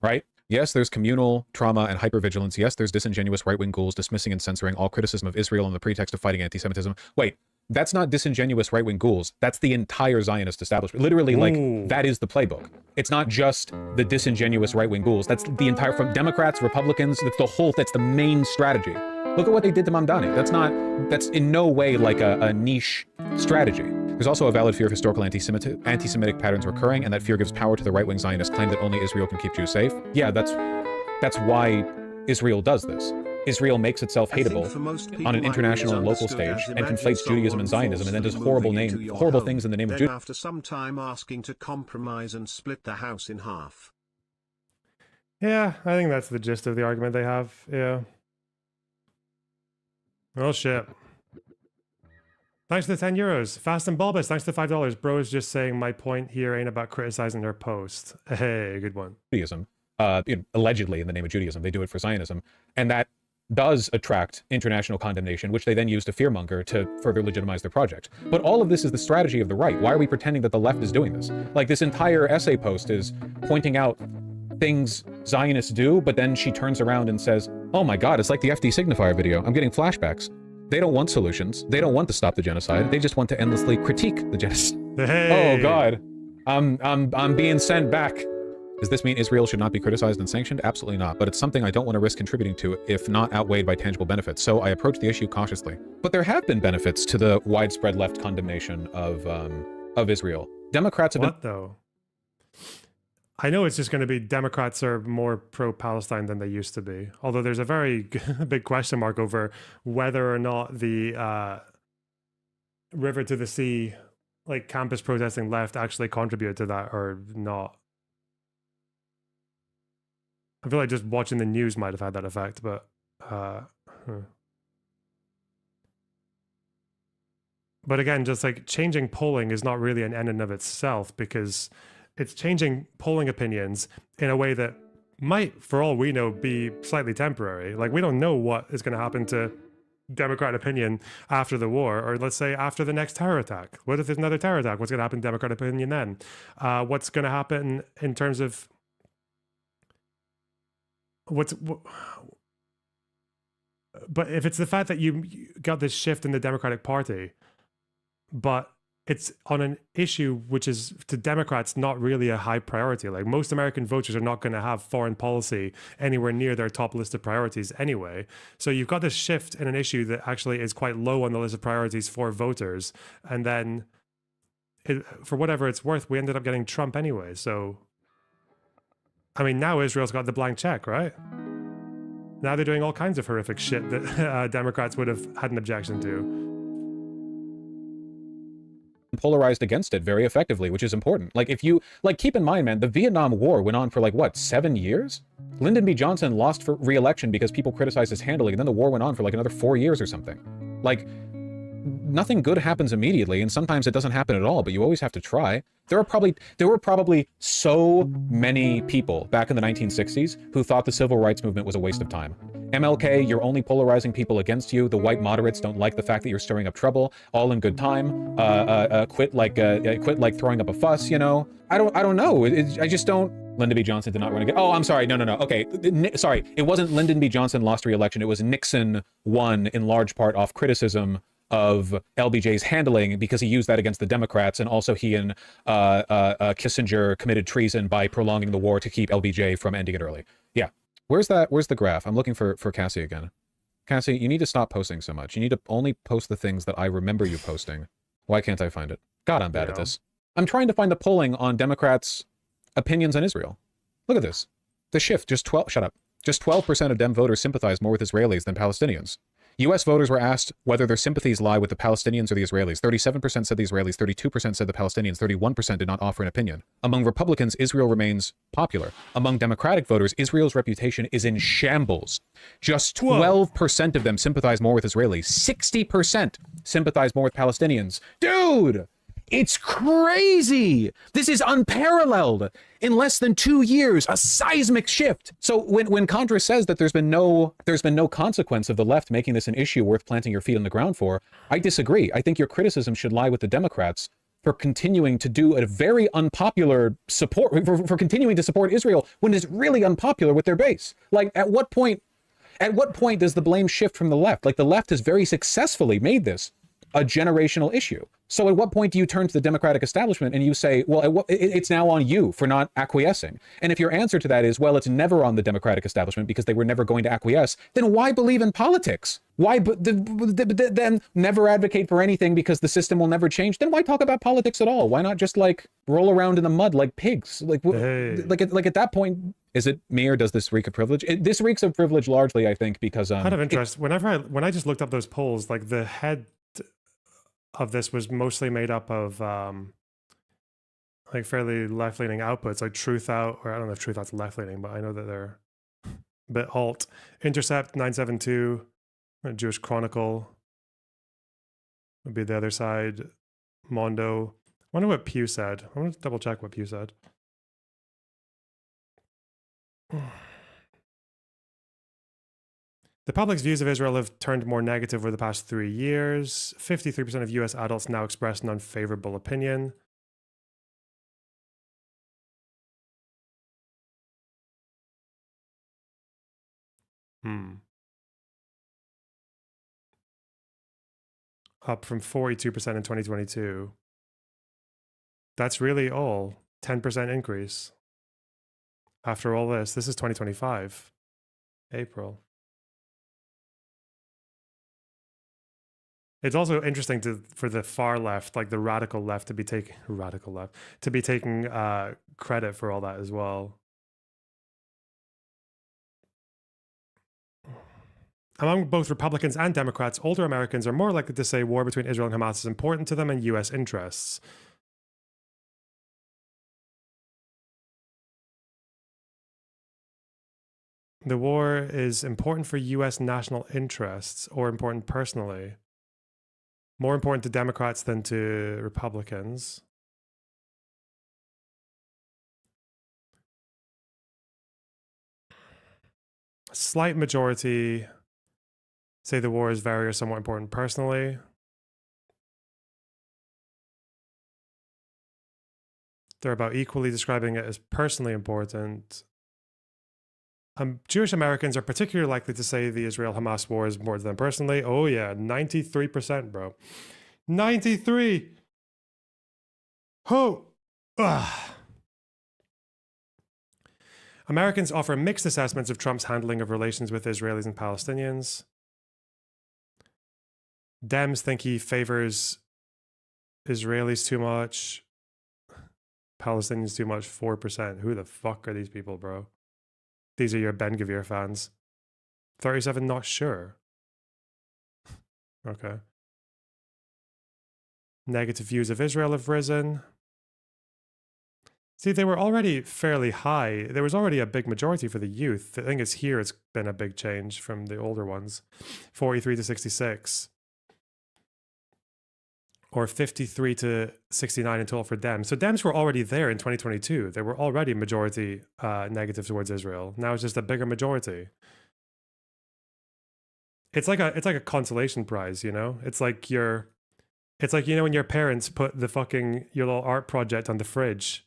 right? Yes, there's communal trauma and hypervigilance. Yes, there's disingenuous right-wing ghouls dismissing and censoring all criticism of Israel on the pretext of fighting anti-Semitism. Wait, that's not disingenuous right-wing ghouls. That's the entire Zionist establishment. Literally, like, that is the playbook. It's not just the disingenuous right-wing ghouls. That's the entire, from Democrats, Republicans, that's the main strategy. Look at what they did to Mamdani. That's in no way like a niche strategy. There's also a valid fear of historical anti-Semitic patterns recurring, and that fear gives power to the right-wing Zionist claim that only Israel can keep Jews safe. Yeah, that's why Israel does this. Israel makes itself hateable on an international and local stage and conflates Judaism and Zionism, and then does horrible things in the name of Judaism. After some time asking to compromise and split the house in half. Yeah, I think that's the gist of the argument they have. Yeah. Oh shit. Thanks for the 10 euros. Fast and Bulbous, thanks for the $5. Bro is just saying my point here ain't about criticizing their post. Hey, good one. Judaism, allegedly in the name of Judaism, they do it for Zionism, and that does attract international condemnation, which they then use to fearmonger to further legitimize their project. But all of this is the strategy of the right. Why are we pretending that the left is doing this? Like, this entire essay post is pointing out things Zionists do, but then she turns around and says, oh my god, it's like the FD Signifier video. I'm getting flashbacks. They don't want solutions. They don't want to stop the genocide. They just want to endlessly critique the genocide. Hey. Oh god. I'm being sent back. Does this mean Israel should not be criticized and sanctioned? Absolutely not, but it's something I don't want to risk contributing to if not outweighed by tangible benefits, so I approach the issue cautiously. But there have been benefits to the widespread left condemnation of Israel. Democrats have What, though? I know it's just going to be Democrats are more pro-Palestine than they used to be, although there's a very big question mark over whether or not the River to the Sea, like campus protesting left, actually contributed to that or not. I feel like just watching the news might have had that effect, but But again, just like changing polling is not really an end in of itself, because it's changing polling opinions in a way that might, for all we know, be slightly temporary. Like, we don't know what is going to happen to Democrat opinion after the war, or let's say after the next terror attack. What if there's another terror attack? What's going to happen to Democrat opinion then? What's going to happen in terms of but if it's the fact that you got this shift in the Democratic Party, but it's on an issue which is to Democrats not really a high priority. Like, most American voters are not going to have foreign policy anywhere near their top list of priorities anyway. So you've got this shift in an issue that actually is quite low on the list of priorities for voters. And then for whatever it's worth, we ended up getting Trump anyway. So, I mean, now Israel's got the blank check, right? Now they're doing all kinds of horrific shit that Democrats would have had an objection to. Polarized against it very effectively, which is important. Like, if you, like, keep in mind, man, the Vietnam War went on for, like, what, 7 years? Lyndon B. Johnson lost for re-election because people criticized his handling, and then the war went on for, like, another 4 years or something. Like, nothing good happens immediately, and sometimes it doesn't happen at all, but you always have to try. There were probably so many people back in the 1960s who thought the civil rights movement was a waste of time. MLK, you're only polarizing people against you. The white moderates don't like the fact that you're stirring up trouble. All in good time. Quit like throwing up a fuss. You know. I don't know. I just don't. Lyndon B. Johnson did not run again. Oh, I'm sorry. No. Okay. Sorry. It wasn't Lyndon B. Johnson lost re-election. It was Nixon won in large part off criticism of LBJ's handling, because he used that against the Democrats, and also he and Kissinger committed treason by prolonging the war to keep LBJ from ending it early. Yeah. Where's the graph? I'm looking for Cassie again. Cassie, you need to stop posting so much. You need to only post the things that I remember you posting. Why can't I find it? God, I'm bad at this. I'm trying to find the polling on Democrats' opinions on Israel. Look at this. The shift, just 12% of Dem voters sympathize more with Israelis than Palestinians. U.S. voters were asked whether their sympathies lie with the Palestinians or the Israelis. 37% said the Israelis, 32% said the Palestinians, 31% did not offer an opinion. Among Republicans, Israel remains popular. Among Democratic voters, Israel's reputation is in shambles. Just 12% of them sympathize more with Israelis. 60% sympathize more with Palestinians. Dude! It's crazy! This is unparalleled! In less than 2 years, a seismic shift. So when Contra says that there's been no consequence of the left making this an issue worth planting your feet on the ground for, I disagree. I think your criticism should lie with the Democrats for continuing to do a very unpopular support, for continuing to support Israel when it's really unpopular with their base. Like, at what point does the blame shift from the left? Like, the left has very successfully made this a generational issue. So at what point do you turn to the Democratic establishment and you say, well, it's now on you for not acquiescing? And if your answer to that is, well, it's never on the Democratic establishment because they were never going to acquiesce, then why believe in politics? Why then never advocate for anything because the system will never change? Then why talk about politics at all? Why not just, like, roll around in the mud like pigs? Like at that point, is it me, or does this reek of privilege? This reeks of privilege largely, I think, because out of interest, when I just looked up those polls, like, the head of this was mostly made up of like fairly left-leaning outputs, like Truth Out, or I don't know if Truth Out's left-leaning, but I know that they're a bit alt. Intercept 972, Jewish Chronicle would be the other side. Mondo. I wonder what Pew said. I want to double check what Pew said. The public's views of Israel have turned more negative over the past 3 years. 53% of US adults now express an unfavorable opinion. Up from 42% in 2022. That's really all. 10% increase. After all this is 2025. April. It's also interesting for the far left, like the radical left, to be taking credit for all that as well. Among both Republicans and Democrats, older Americans are more likely to say war between Israel and Hamas is important to them and U.S. interests. The war is important for U.S. national interests, or important personally. More important to Democrats than to Republicans. slight majority say the war is very or somewhat important personally. They're about equally describing it as personally important. Jewish Americans are particularly likely to say the Israel-Hamas war is important to them personally. Oh yeah, 93%, bro. 93! Oh! Ugh. Americans offer mixed assessments of Trump's handling of relations with Israelis and Palestinians. Dems think he favors Israelis too much. Palestinians too much, 4%. Who the fuck are these people, bro? These are your Ben Gvir fans. 37, not sure. Okay. Negative views of Israel have risen. See, they were already fairly high. There was already a big majority for the youth. I think it's here it's been a big change from the older ones. 43 to 66. Or 53 to 69 in total for Dems. So Dems were already there in 2022. They were already majority negative towards Israel. Now it's just a bigger majority. It's like a consolation prize, you know? It's like you know when your parents put the fucking your little art project on the fridge.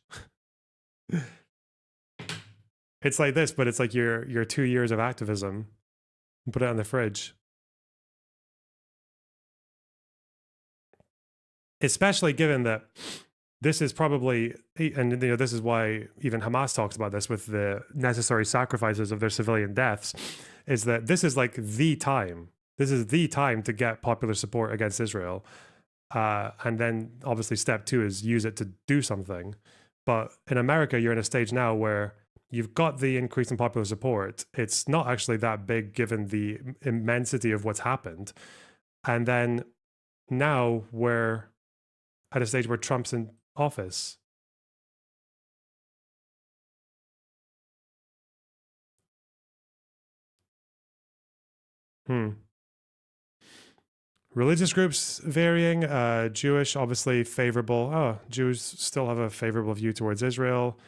It's like this, but it's like your 2 years of activism. Put it on the fridge. Especially given that this is probably, and you know, this is why even Hamas talks about this with the necessary sacrifices of their civilian deaths, is that this is like the time. This is the time to get popular support against Israel. And then obviously step 2 is use it to do something. But in America, you're in a stage now where you've got the increase in popular support. It's not actually that big given the immensity of what's happened. And then now we're at a stage where Trump's in office. Religious groups varying. Jewish, obviously favorable. Oh, Jews still have a favorable view towards Israel.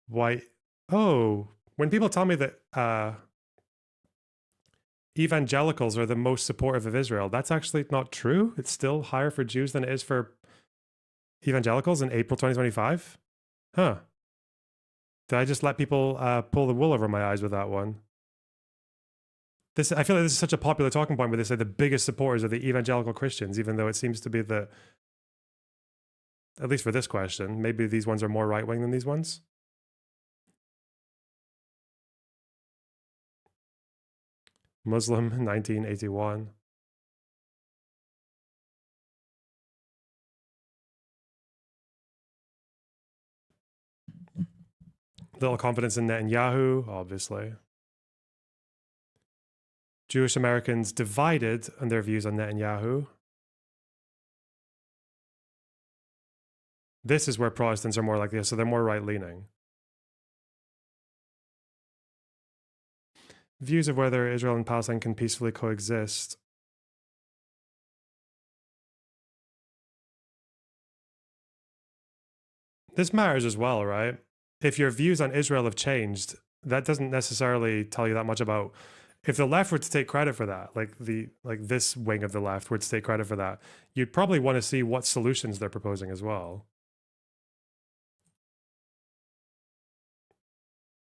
White. Oh, when people tell me that evangelicals are the most supportive of Israel, that's actually not true. It's still higher for Jews than it is for evangelicals in April 2025. Huh. Did I just let people pull the wool over my eyes with that one? I feel like this is such a popular talking point where they say the biggest supporters are the evangelical Christians, even though it seems to be the, at least for this question, maybe these ones are more right-wing than these ones. Muslim, 1981. Little confidence in Netanyahu, obviously. Jewish Americans divided on their views on Netanyahu. This is where Protestants are more like this, so they're more right-leaning. Views of whether Israel and Palestine can peacefully coexist. This matters as well, right? If your views on Israel have changed, that doesn't necessarily tell you that much about. If the left were to take credit for that, like this wing of the left were to take credit for that, you'd probably want to see what solutions they're proposing as well.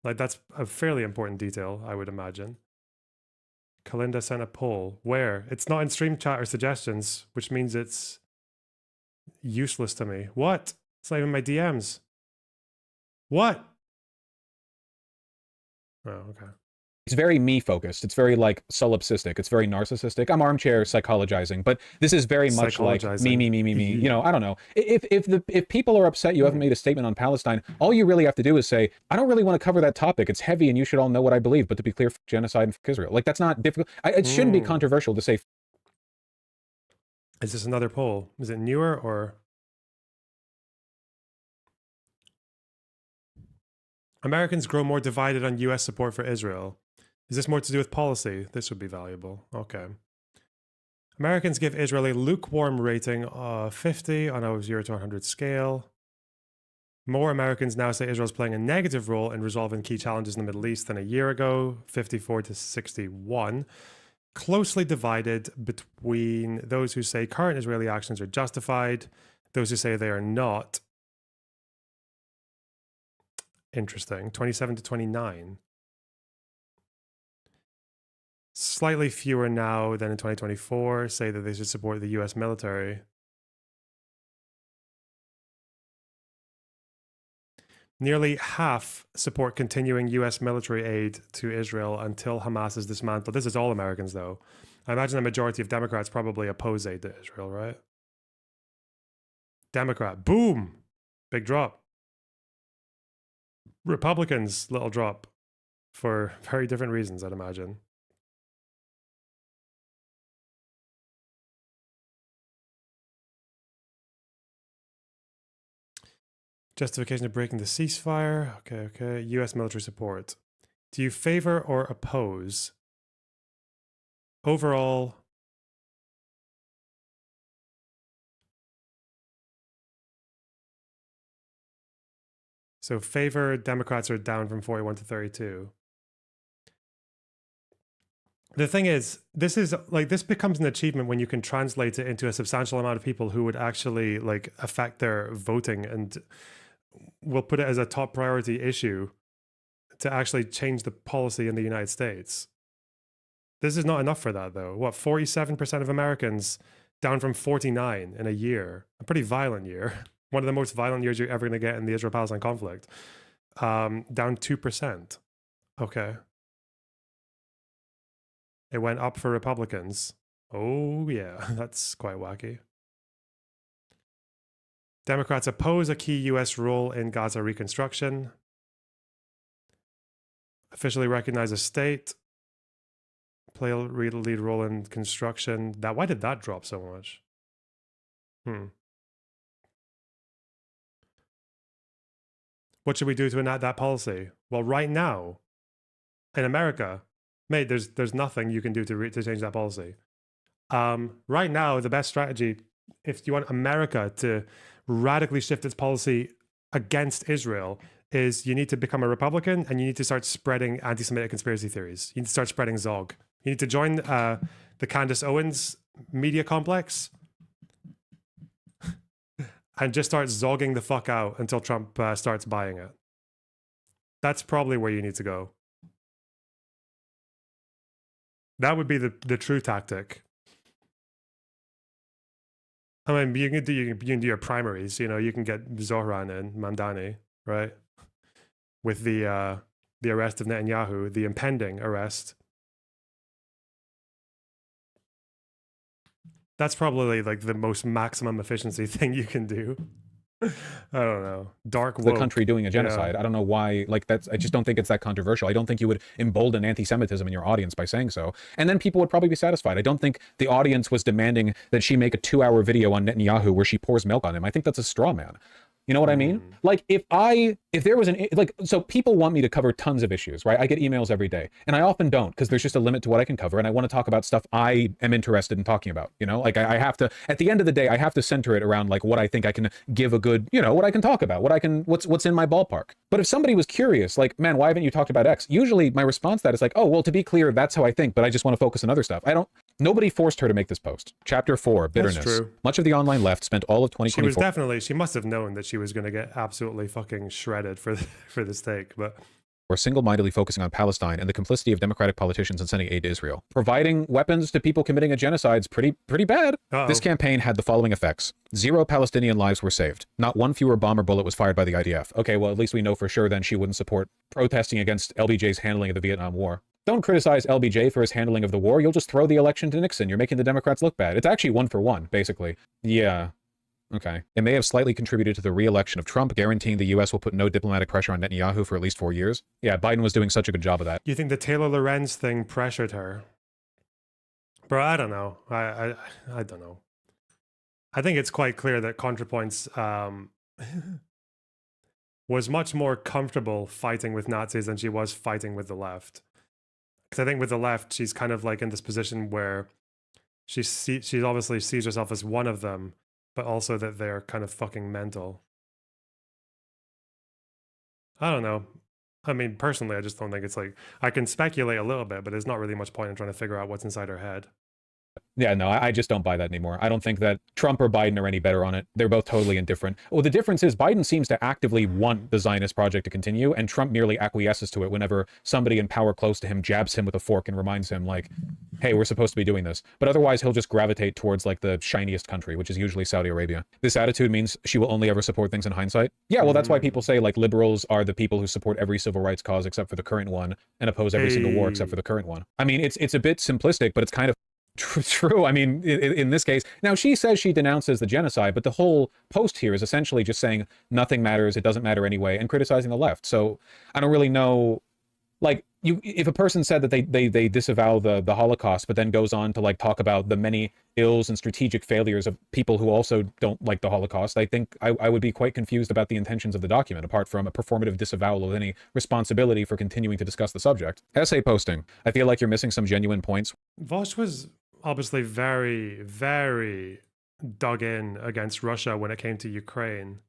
Like that's a fairly important detail, I would imagine. Kalinda sent a poll. Where? It's not in stream chat or suggestions, which means it's useless to me. What? It's not even my DMs. What? Oh, okay. It's very me focused. It's very like solipsistic. It's very narcissistic. I'm armchair psychologizing, but this is very much like me. You know, I don't know. If people are upset you haven't made a statement on Palestine, all you really have to do is say, I don't really want to cover that topic. It's heavy and you should all know what I believe. But to be clear, genocide and Israel. Like that's not difficult. It shouldn't be controversial to say. Is this another poll? Is it newer or? Americans grow more divided on US support for Israel. Is this more to do with policy? This would be valuable. Okay. Americans give Israel a lukewarm rating of 50 on a 0 to 100 scale. More Americans now say Israel's playing a negative role in resolving key challenges in the Middle East than a year ago, 54 to 61. Closely divided between those who say current Israeli actions are justified, those who say they are not. Interesting. 27 to 29. Slightly fewer now than in 2024 say that they should support the US military. Nearly half support continuing US military aid to Israel until Hamas is dismantled. This is all Americans, though. I imagine the majority of Democrats probably oppose aid to Israel, right? Democrat, boom! Big drop. Republicans, little drop. For very different reasons, I'd imagine. Justification of breaking the ceasefire. Okay. US military support. Do you favor or oppose? Overall, so favor, Democrats are down from 41 to 32. The thing is, this becomes an achievement when you can translate it into a substantial amount of people who would actually like affect their voting and will put it as a top priority issue to actually change the policy in the United States. This is not enough for that, though. What, 47% of Americans down from 49 in a year? A pretty violent year. One of the most violent years you're ever going to get in the Israel-Palestine conflict. Down 2%. Okay. It went up for Republicans. Oh, yeah, that's quite wacky. Democrats oppose a key U.S. role in Gaza reconstruction. Officially recognize a state. Play a lead role in construction. Why did that drop so much? What should we do to enact that policy? Well, right now, in America, mate, there's nothing you can do to change that policy. Right now, the best strategy, if you want America to radically shift its policy against Israel, is you need to become a Republican and you need to start spreading anti-Semitic conspiracy theories. You need to start spreading Zog. You need to join the Candace Owens media complex and just start zogging the fuck out until Trump starts buying it. That's probably where you need to go. That would be the true tactic. I mean, you can do your primaries. You know, you can get Zohran and Mamdani, right? With the arrest of Netanyahu, the impending arrest. That's probably like the most maximum efficiency thing you can do. I don't know. Dark woke. The country doing a genocide. Yeah. I don't know why. Like I just don't think it's that controversial. I don't think you would embolden anti-Semitism in your audience by saying so. And then people would probably be satisfied. I don't think the audience was demanding that she make a 2-hour video on Netanyahu where she pours milk on him. I think that's a straw man. You know what I mean? Like if there was so people want me to cover tons of issues, right? I get emails every day and I often don't because there's just a limit to what I can cover. And I want to talk about stuff I am interested in talking about, you know, like I have to, at the end of the day, I have to center it around like what I think I can give a good, you know, what I can talk about, what's in my ballpark. But if somebody was curious, like, man, why haven't you talked about X? Usually my response to that is like, oh, well, to be clear, that's how I think, but I just want to focus on other stuff. Nobody forced her to make this post. Chapter 4, bitterness. That's true. Much of the online left spent all of 2024. She must have known that she was going to get absolutely fucking shredded for this take, but or single-mindedly focusing on Palestine and the complicity of Democratic politicians in sending aid to Israel. Providing weapons to people committing a genocide is pretty bad. This campaign had the following effects. 0 Palestinian lives were saved. Not one fewer bomb or bullet was fired by the IDF. Okay, well, at least we know for sure then she wouldn't support protesting against LBJ's handling of the Vietnam War. Don't criticize LBJ for his handling of the war. You'll just throw the election to Nixon. You're making the Democrats look bad. It's actually 1 for 1, basically. Yeah. Okay. It may have slightly contributed to the re-election of Trump, guaranteeing the U.S. will put no diplomatic pressure on Netanyahu for at least 4 years. Yeah, Biden was doing such a good job of that. You think the Taylor Lorenz thing pressured her? Bro, I don't know. I don't know. I think it's quite clear that ContraPoints was much more comfortable fighting with Nazis than she was fighting with the left. Because I think with the left, she's kind of like in this position where she obviously sees herself as one of them, but also that they're kind of fucking mental. I don't know. I mean, personally, I just don't think it's like, I can speculate a little bit, but there's not really much point in trying to figure out what's inside her head. Yeah, no, I just don't buy that anymore. I don't think that Trump or Biden are any better on it. They're both totally indifferent. Well, the difference is Biden seems to actively want the Zionist project to continue, and Trump merely acquiesces to it whenever somebody in power close to him jabs him with a fork and reminds him, like, hey, we're supposed to be doing this. But otherwise, he'll just gravitate towards, like, the shiniest country, which is usually Saudi Arabia. This attitude means she will only ever support things in hindsight. Yeah, well, that's why people say, like, liberals are the people who support every civil rights cause except for the current one, and oppose every single war except for the current one. I mean, it's a bit simplistic, but it's kind of true. I mean, in this case, now she says she denounces the genocide, but the whole post here is essentially just saying nothing matters, it doesn't matter anyway, and criticizing the left. So I don't really know, like, if a person said that they disavow the Holocaust, but then goes on to like talk about the many ills and strategic failures of people who also don't like the Holocaust, I think I would be quite confused about the intentions of the document, apart from a performative disavowal of any responsibility for continuing to discuss the subject. Essay posting. I feel like you're missing some genuine points. Vaush was obviously very, very dug in against Russia when it came to Ukraine.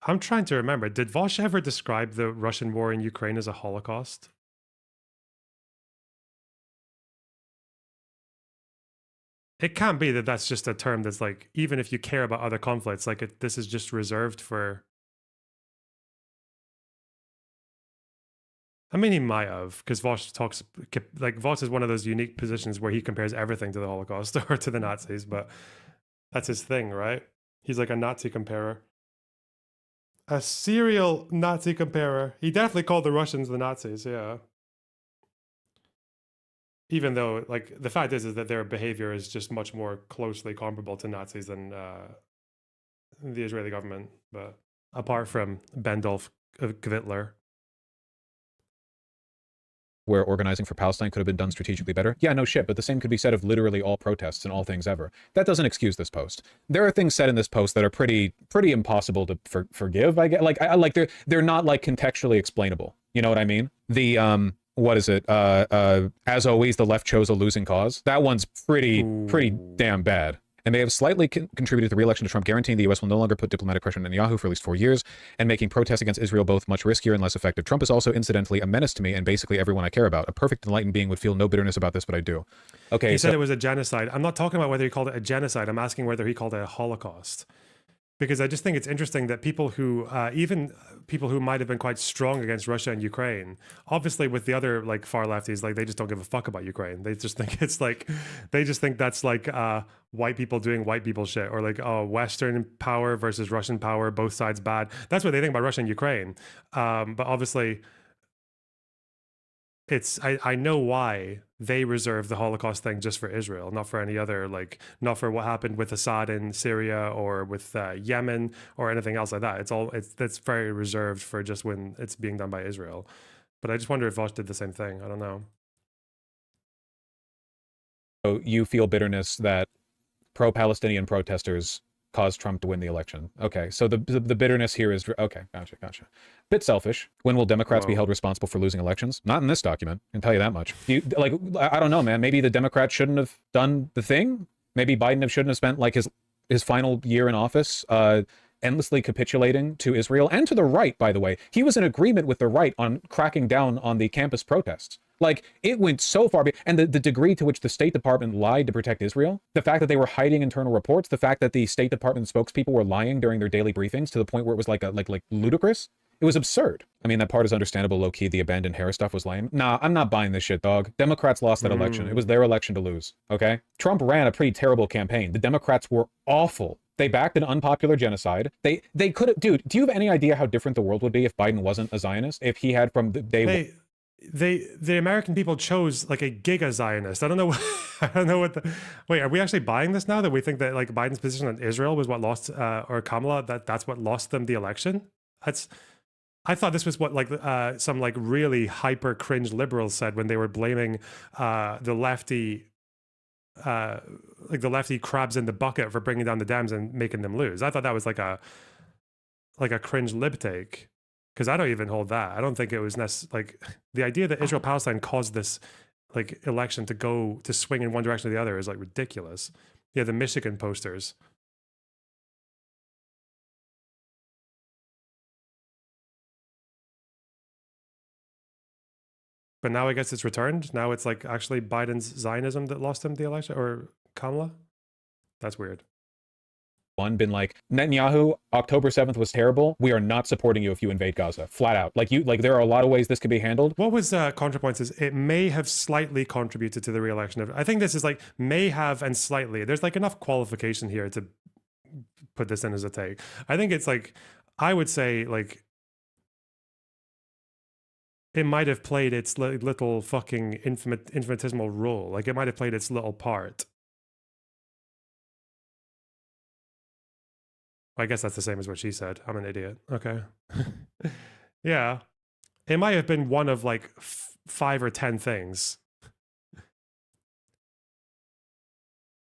I'm trying to remember, did Vaush ever describe the Russian war in Ukraine as a Holocaust? It can't be that that's just a term that's like, even if you care about other conflicts, like this is just reserved for... I mean, he might have, because Vaush talks, like, Vaush is one of those unique positions where he compares everything to the Holocaust or to the Nazis, but that's his thing, right? He's like a Nazi comparer. A serial Nazi comparer. He definitely called the Russians the Nazis, yeah. Even though, like, the fact is that their behavior is just much more closely comparable to Nazis than the Israeli government. But apart from Bendolf Kvitler. Where organizing for Palestine could have been done strategically better. Yeah, no shit, but the same could be said of literally all protests and all things ever. That doesn't excuse this post. There are things said in this post that are pretty impossible to forgive, I get. Like, they're not, like, contextually explainable. You know what I mean? The, what is it? As always, the left chose a losing cause. That one's pretty damn bad. And they have slightly contributed to the re-election of Trump, guaranteeing the U.S. will no longer put diplomatic pressure on Netanyahu for at least 4 years, and making protests against Israel both much riskier and less effective. Trump is also, incidentally, a menace to me and basically everyone I care about. A perfect enlightened being would feel no bitterness about this, but I do. Okay, he said it was a genocide. I'm not talking about whether he called it a genocide. I'm asking whether he called it a Holocaust. Because I just think it's interesting that people who, even people who might have been quite strong against Russia and Ukraine, obviously with the other, like, far lefties, like, they just don't give a fuck about Ukraine. They just think it's like, they just think that's like white people doing white people shit, or like, oh, Western power versus Russian power, both sides bad. That's what they think about Russia and Ukraine. But obviously, it's, I know why they reserve the Holocaust thing just for Israel, not for any other, like, not for what happened with Assad in Syria or with Yemen or anything else like that. That's very reserved for just when it's being done by Israel. But I just wonder if Vaush did the same thing. I don't know. So you feel bitterness that pro-Palestinian protesters caused Trump to win the election. Okay, so the bitterness here is, okay, gotcha. Bit selfish. When will Democrats be held responsible for losing elections? Not in this document, I can tell you that much. Like, I don't know, man. Maybe the Democrats shouldn't have done the thing. Maybe Biden shouldn't have spent, like, his final year in office endlessly capitulating to Israel and to the right, by the way. He was in agreement with the right on cracking down on the campus protests. Like, it went so far, and the degree to which the State Department lied to protect Israel, the fact that they were hiding internal reports, the fact that the State Department spokespeople were lying during their daily briefings to the point where it was like ludicrous. It was absurd. I mean, that part is understandable, low-key. The abandoned hair stuff was lame. Nah, I'm not buying this shit, dog. Democrats lost that election. It was their election to lose, okay? Trump ran a pretty terrible campaign. The Democrats were awful. They backed an unpopular genocide. They could have... Dude, do you have any idea how different the world would be if Biden wasn't a Zionist? If he had from the day... The American people chose, like, a giga Zionist. I don't know. I don't know what the... Wait, are we actually buying this now, that we think that, like, Biden's position on Israel was what lost, or Kamala, that's what lost them the election? I thought this was what, like, some, like, really hyper cringe liberals said when they were blaming the lefty, like, the lefty crabs in the bucket for bringing down the Dems and making them lose. I thought that was like a cringe lib take. Because I don't even hold that. I don't think it was like, the idea that Israel-Palestine caused this, like, election to swing in one direction or the other is, like, ridiculous. Yeah, the Michigan posters. But now I guess it's returned. Now it's like actually Biden's Zionism that lost him the election, or Kamala. That's weird. One been like, Netanyahu, October 7th was terrible. We are not supporting you if you invade Gaza. Flat out. Like there are a lot of ways this could be handled. What was ContraPoints is it may have slightly contributed to the re-election of, I think this is like may have and slightly. There's like enough qualification here to put this in as a take. I think it's like, I would say like, it might have played its little fucking infinitesimal role. Like it might have played its little part. I guess that's the same as what she said. I'm an idiot. Okay. Yeah. It might have been one of like 5 or 10 things.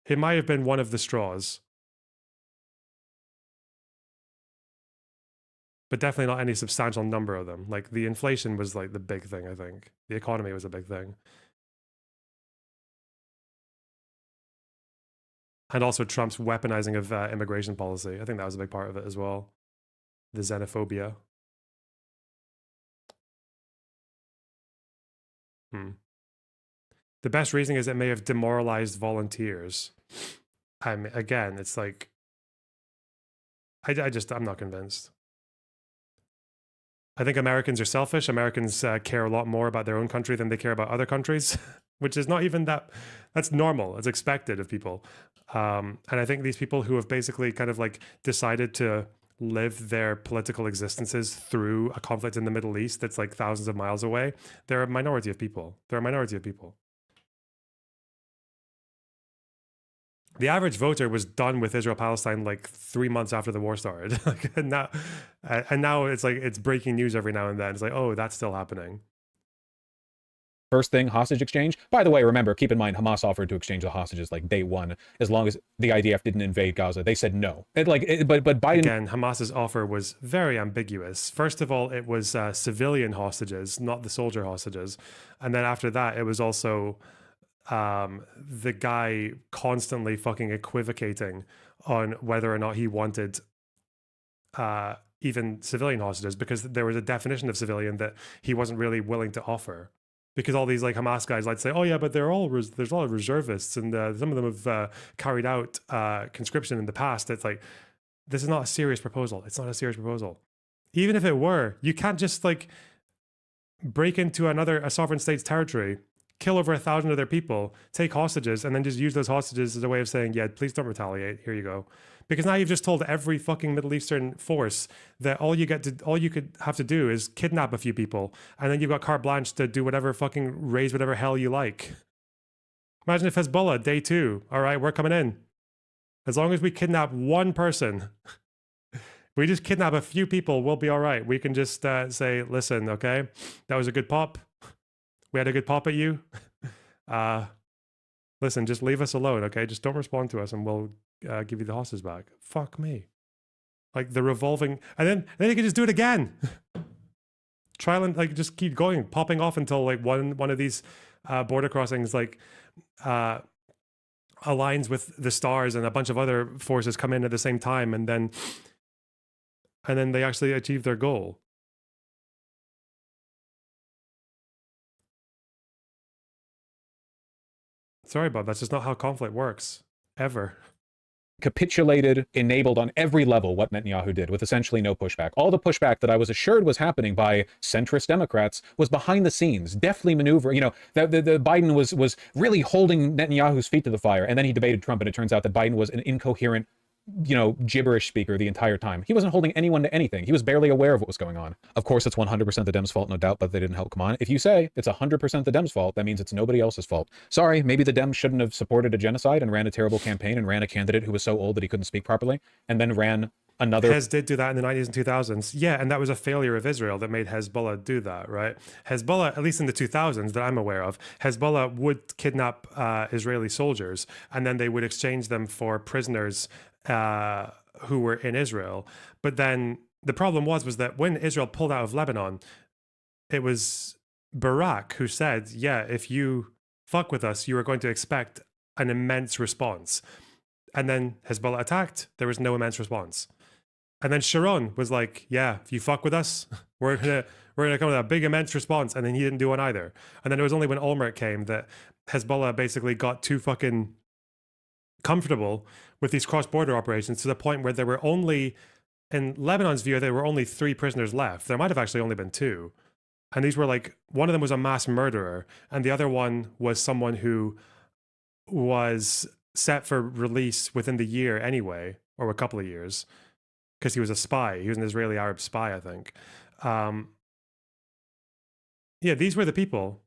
It might have been one of the straws. But definitely not any substantial number of them. Like the inflation was like the big thing, I think. The economy was a big thing. And also Trump's weaponizing of immigration policy. I think that was a big part of it as well. The xenophobia. The best reasoning is it may have demoralized volunteers. Again, it's like, I'm not convinced. I think Americans are selfish. Americans care a lot more about their own country than they care about other countries, which is not even that's normal. It's expected of people. And I think these people who have basically kind of like decided to live their political existences through a conflict in the Middle East that's like thousands of miles away, they're a minority of people. They're a minority of people. The average voter was done with Israel-Palestine like 3 months after the war started. and now it's like, it's breaking news every now and then. It's like, oh, that's still happening. First thing, hostage exchange. By the way, remember, keep in mind, Hamas offered to exchange the hostages like day one, as long as the IDF didn't invade Gaza. They said no. But Biden... Again, Hamas's offer was very ambiguous. First of all, it was civilian hostages, not the soldier hostages. And then after that, it was also the guy constantly fucking equivocating on whether or not he wanted even civilian hostages, because there was a definition of civilian that he wasn't really willing to offer. Because all these like Hamas guys like to say, oh yeah, but there's a lot of reservists, and some of them have carried out conscription in the past. It's like, this is not a serious proposal. It's not a serious proposal. Even if it were, you can't just like break into a sovereign state's territory, kill over 1,000 of their people, take hostages, and then just use those hostages as a way of saying, yeah, please don't retaliate. Here you go. Because now you've just told every fucking Middle Eastern force that all you could have to do is kidnap a few people, and then you've got carte blanche to do whatever fucking raise whatever hell you like. Imagine if Hezbollah, day 2, all right, we're coming in. As long as we kidnap one person, we just kidnap a few people, we'll be all right. We can just say, listen, okay, that was a good pop. We had a good pop at you. Listen, just leave us alone, okay? Just don't respond to us, and we'll give you the hostages back. Fuck me. Like the revolving, and then they can just do it again. Try and like just keep going, popping off until like one of these border crossings like aligns with the stars, and a bunch of other forces come in at the same time, and then they actually achieve their goal. Sorry, Bob, that's just not how conflict works. Ever. Capitulated, enabled on every level what Netanyahu did, with essentially no pushback. All the pushback that I was assured was happening by centrist Democrats was behind the scenes, deftly maneuver. You know, the Biden was really holding Netanyahu's feet to the fire, and then he debated Trump, and it turns out that Biden was an incoherent, you know, gibberish speaker the entire time. He wasn't holding anyone to anything. He was barely aware of what was going on. Of course, it's 100% the Dems' fault, no doubt, but they didn't help. Come on. If you say it's 100% the Dems' fault, that means it's nobody else's fault. Sorry, maybe the Dems shouldn't have supported a genocide and ran a terrible campaign and ran a candidate who was so old that he couldn't speak properly, and then ran another... Hez did do that in the 90s and 2000s. Yeah, and that was a failure of Israel that made Hezbollah do that, right? Hezbollah, at least in the 2000s that I'm aware of, Hezbollah would kidnap Israeli soldiers, and then they would exchange them for prisoners who were in Israel. But then the problem was that when Israel pulled out of Lebanon, it was Barak who said, yeah, if you fuck with us, you are going to expect an immense response. And then Hezbollah attacked. There was no immense response. And then Sharon was like, yeah, if you fuck with us, we're we're going to come with a big, immense response. And then he didn't do one either. And then it was only when Olmert came that Hezbollah basically got too fucking comfortable with these cross-border operations to the point where there were only, in Lebanon's view, there were only 3 prisoners left. There might have actually only been 2. And these were like, one of them was a mass murderer, and the other one was someone who was set for release within the year anyway, or a couple of years, because he was a spy. He was an Israeli Arab spy, I think. Yeah, these were the people.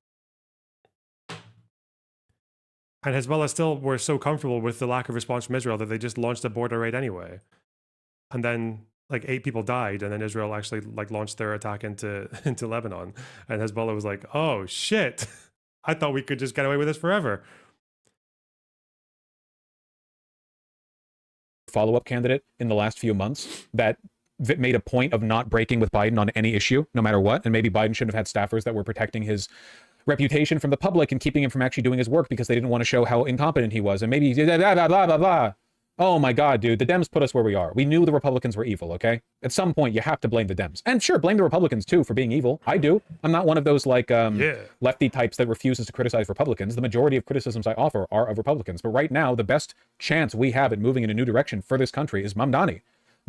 And Hezbollah still were so comfortable with the lack of response from Israel that they just launched a border raid anyway. And then like 8 people died, and then Israel actually like launched their attack into Lebanon. And Hezbollah was like, oh shit, I thought we could just get away with this forever. Follow-up candidate in the last few months that made a point of not breaking with Biden on any issue, no matter what. And maybe Biden shouldn't have had staffers that were protecting his reputation from the public and keeping him from actually doing his work because they didn't want to show how incompetent he was. And maybe blah, blah, blah, blah, blah. Oh my God, dude, the Dems put us where we are. We knew the Republicans were evil, okay? At some point, you have to blame the Dems. And sure, blame the Republicans too for being evil. I do. I'm not one of those like lefty types that refuses to criticize Republicans. The majority of criticisms I offer are of Republicans. But right now, the best chance we have at moving in a new direction for this country is Mamdani.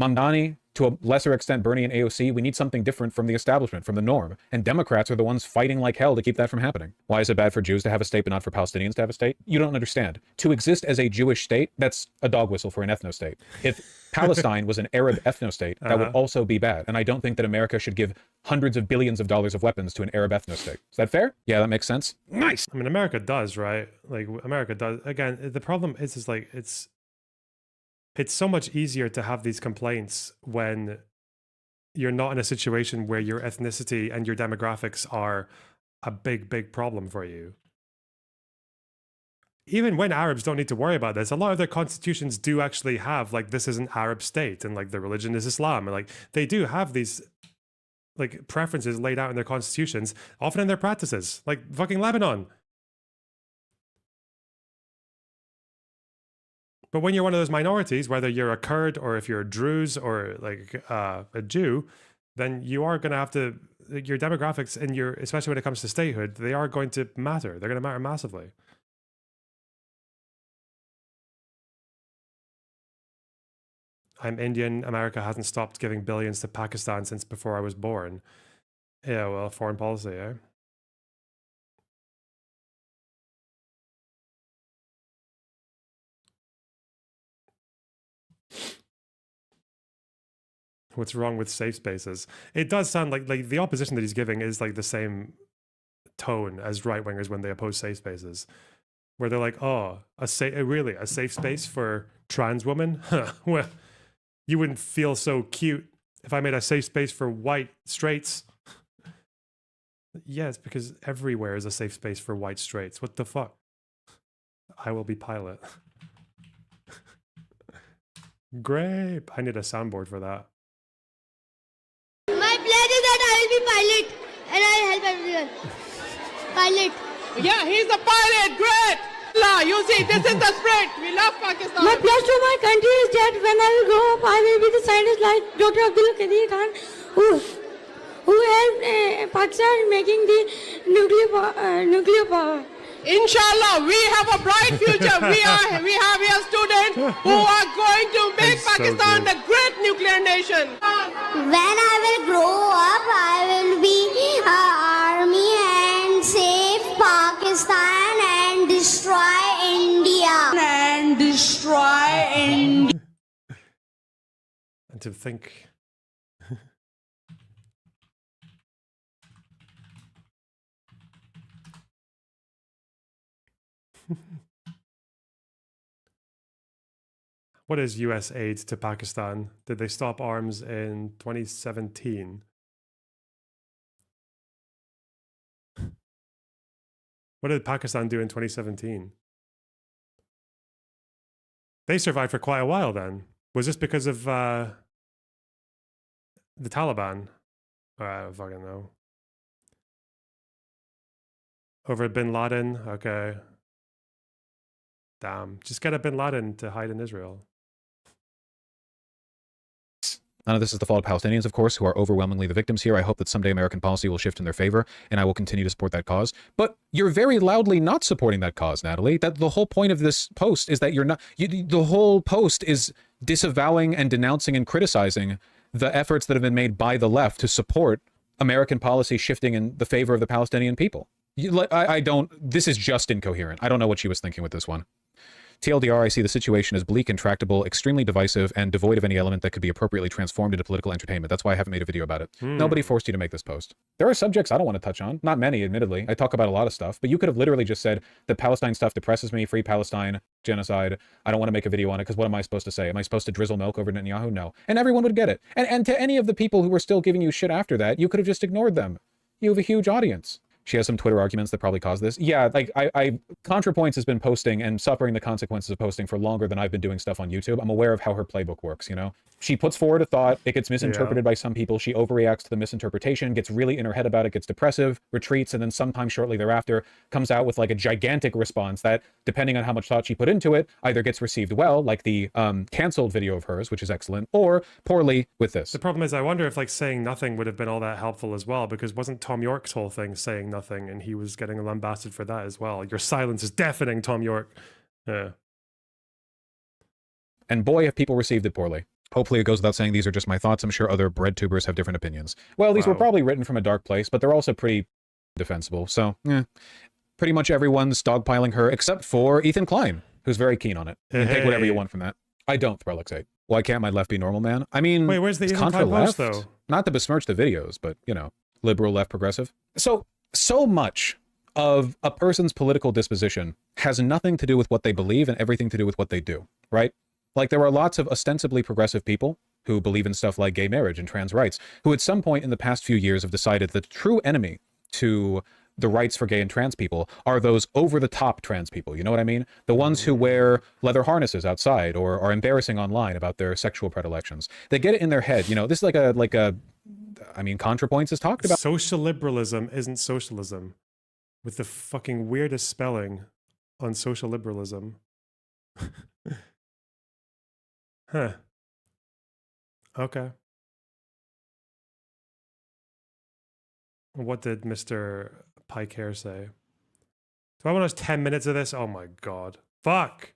Mamdani, to a lesser extent, Bernie and AOC, we need something different from the establishment, from the norm. And Democrats are the ones fighting like hell to keep that from happening. Why is it bad for Jews to have a state, but not for Palestinians to have a state? You don't understand. To exist as a Jewish state, that's a dog whistle for an ethnostate. If Palestine was an Arab ethnostate, that would also be bad. And I don't think that America should give hundreds of billions of dollars of weapons to an Arab ethnostate. Is that fair? Yeah, that makes sense. Nice. I mean, America does, right? Like, America does. Again, the problem is like, it's so much easier to have these complaints when you're not in a situation where your ethnicity and your demographics are a big problem for you. Even when Arabs don't need to worry about this, a lot of their constitutions do actually have, like, this is an Arab state and like the religion is Islam. And like, they do have these like preferences laid out in their constitutions, often in their practices, like fucking Lebanon. But when you're one of those minorities, whether you're a Kurd or if you're a Druze or like a Jew, then you are going to have to, your demographics and your, especially when it comes to statehood, they are going to matter. They're going to matter massively. I'm Indian. America hasn't stopped giving billions to Pakistan since before I was born. Yeah, well, foreign policy, eh? What's wrong with safe spaces? It does sound like the opposition that he's giving is like the same tone as right-wingers when they oppose safe spaces, where they're like, oh, really a safe space for trans women? Well, you wouldn't feel so cute if I made a safe space for white straights. Yes, because everywhere is a safe space for white straights. What the fuck? I will be pilot. Grape. I need a soundboard for that. My pledge is that I will be pilot and I'll help everyone. Pilot. Yeah, he's the pilot. Great. You see, this is the spirit. We love Pakistan. My pledge to my country is that when I will grow up, I will be the scientist like Dr. Abdul Qadir Khan, who helped Pakistan in making the nuclear power. Inshallah, we have a bright future. We have here students who are going to make Pakistan the great nuclear nation. When I will grow up, I will be army and save Pakistan and destroy India. And destroy India. And to think... What is US aid to Pakistan? Did they stop arms in 2017? What did Pakistan do in 2017? They survived for quite a while then. Was this because of the Taliban? I don't fucking know. Over Bin Laden? Okay. Damn. Just get a Bin Laden to hide in Israel. None of this is the fault of Palestinians, of course, who are overwhelmingly the victims here. I hope that someday American policy will shift in their favor, and I will continue to support that cause. But you're very loudly not supporting that cause, Natalie. That the whole point of this post is that you're not... the whole post is disavowing and denouncing and criticizing the efforts that have been made by the left to support American policy shifting in the favor of the Palestinian people. I don't... This is just incoherent. I don't know what she was thinking with this one. TLDR, I see the situation as bleak, intractable, extremely divisive, and devoid of any element that could be appropriately transformed into political entertainment. That's why I haven't made a video about it. Nobody forced you to make this post. There are subjects I don't want to touch on. Not many, admittedly. I talk about a lot of stuff, but you could have literally just said, the Palestine stuff depresses me, free Palestine, genocide. I don't want to make a video on it, because what am I supposed to say? Am I supposed to drizzle milk over Netanyahu? No. And everyone would get it. And to any of the people who were still giving you shit after that, you could have just ignored them. You have a huge audience. She has some Twitter arguments that probably caused this. Yeah, like ContraPoints has been posting and suffering the consequences of posting for longer than I've been doing stuff on YouTube. I'm aware of how her playbook works, you know? She puts forward a thought, it gets misinterpreted by some people, she overreacts to the misinterpretation, gets really in her head about it, gets depressive, retreats, and then sometime shortly thereafter comes out with like a gigantic response that, depending on how much thought she put into it, either gets received well, like the canceled video of hers, which is excellent, or poorly with this. The problem is, I wonder if like saying nothing would have been all that helpful as well, because wasn't Tom York's whole thing saying nothing, and he was getting lambasted for that as well. Your silence is deafening, Tom York. Yeah. And boy, have people received it poorly. Hopefully it goes without saying these are just my thoughts. I'm sure other bread tubers have different opinions. Well, these were probably written from a dark place, but they're also pretty defensible. So, pretty much everyone's dogpiling her except for Ethan Klein, who's very keen on it. You can take whatever you want from that. I don't, Threlixate. Why can't my left be normal, man? I mean, wait, where's the it's Ethan Contra Klein post, left? though? Not to besmirch the videos, but, you know, liberal, left, progressive. So much of a person's political disposition has nothing to do with what they believe and everything to do with what they do, right? Like, there are lots of ostensibly progressive people who believe in stuff like gay marriage and trans rights, who at some point in the past few years have decided that the true enemy to the rights for gay and trans people are those over-the-top trans people, you know what I mean? The ones who wear leather harnesses outside or are embarrassing online about their sexual predilections. They get it in their head, you know, this is like a I mean, ContraPoints has talked about... Social liberalism isn't socialism. With the fucking weirdest spelling on social liberalism. Huh. Okay. What did Mr. Pike Hair say? Do I want to watch 10 minutes of this? Oh my god. Fuck!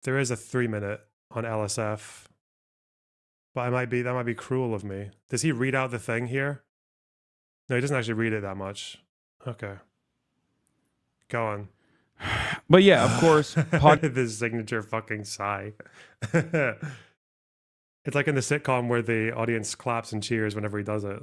There is a 3-minute on LSF. But that might be cruel of me. Does he read out the thing here? No, he doesn't actually read it that much. Okay. Go on. But yeah, of course, The signature fucking sigh. It's like in the sitcom where the audience claps and cheers whenever he does it.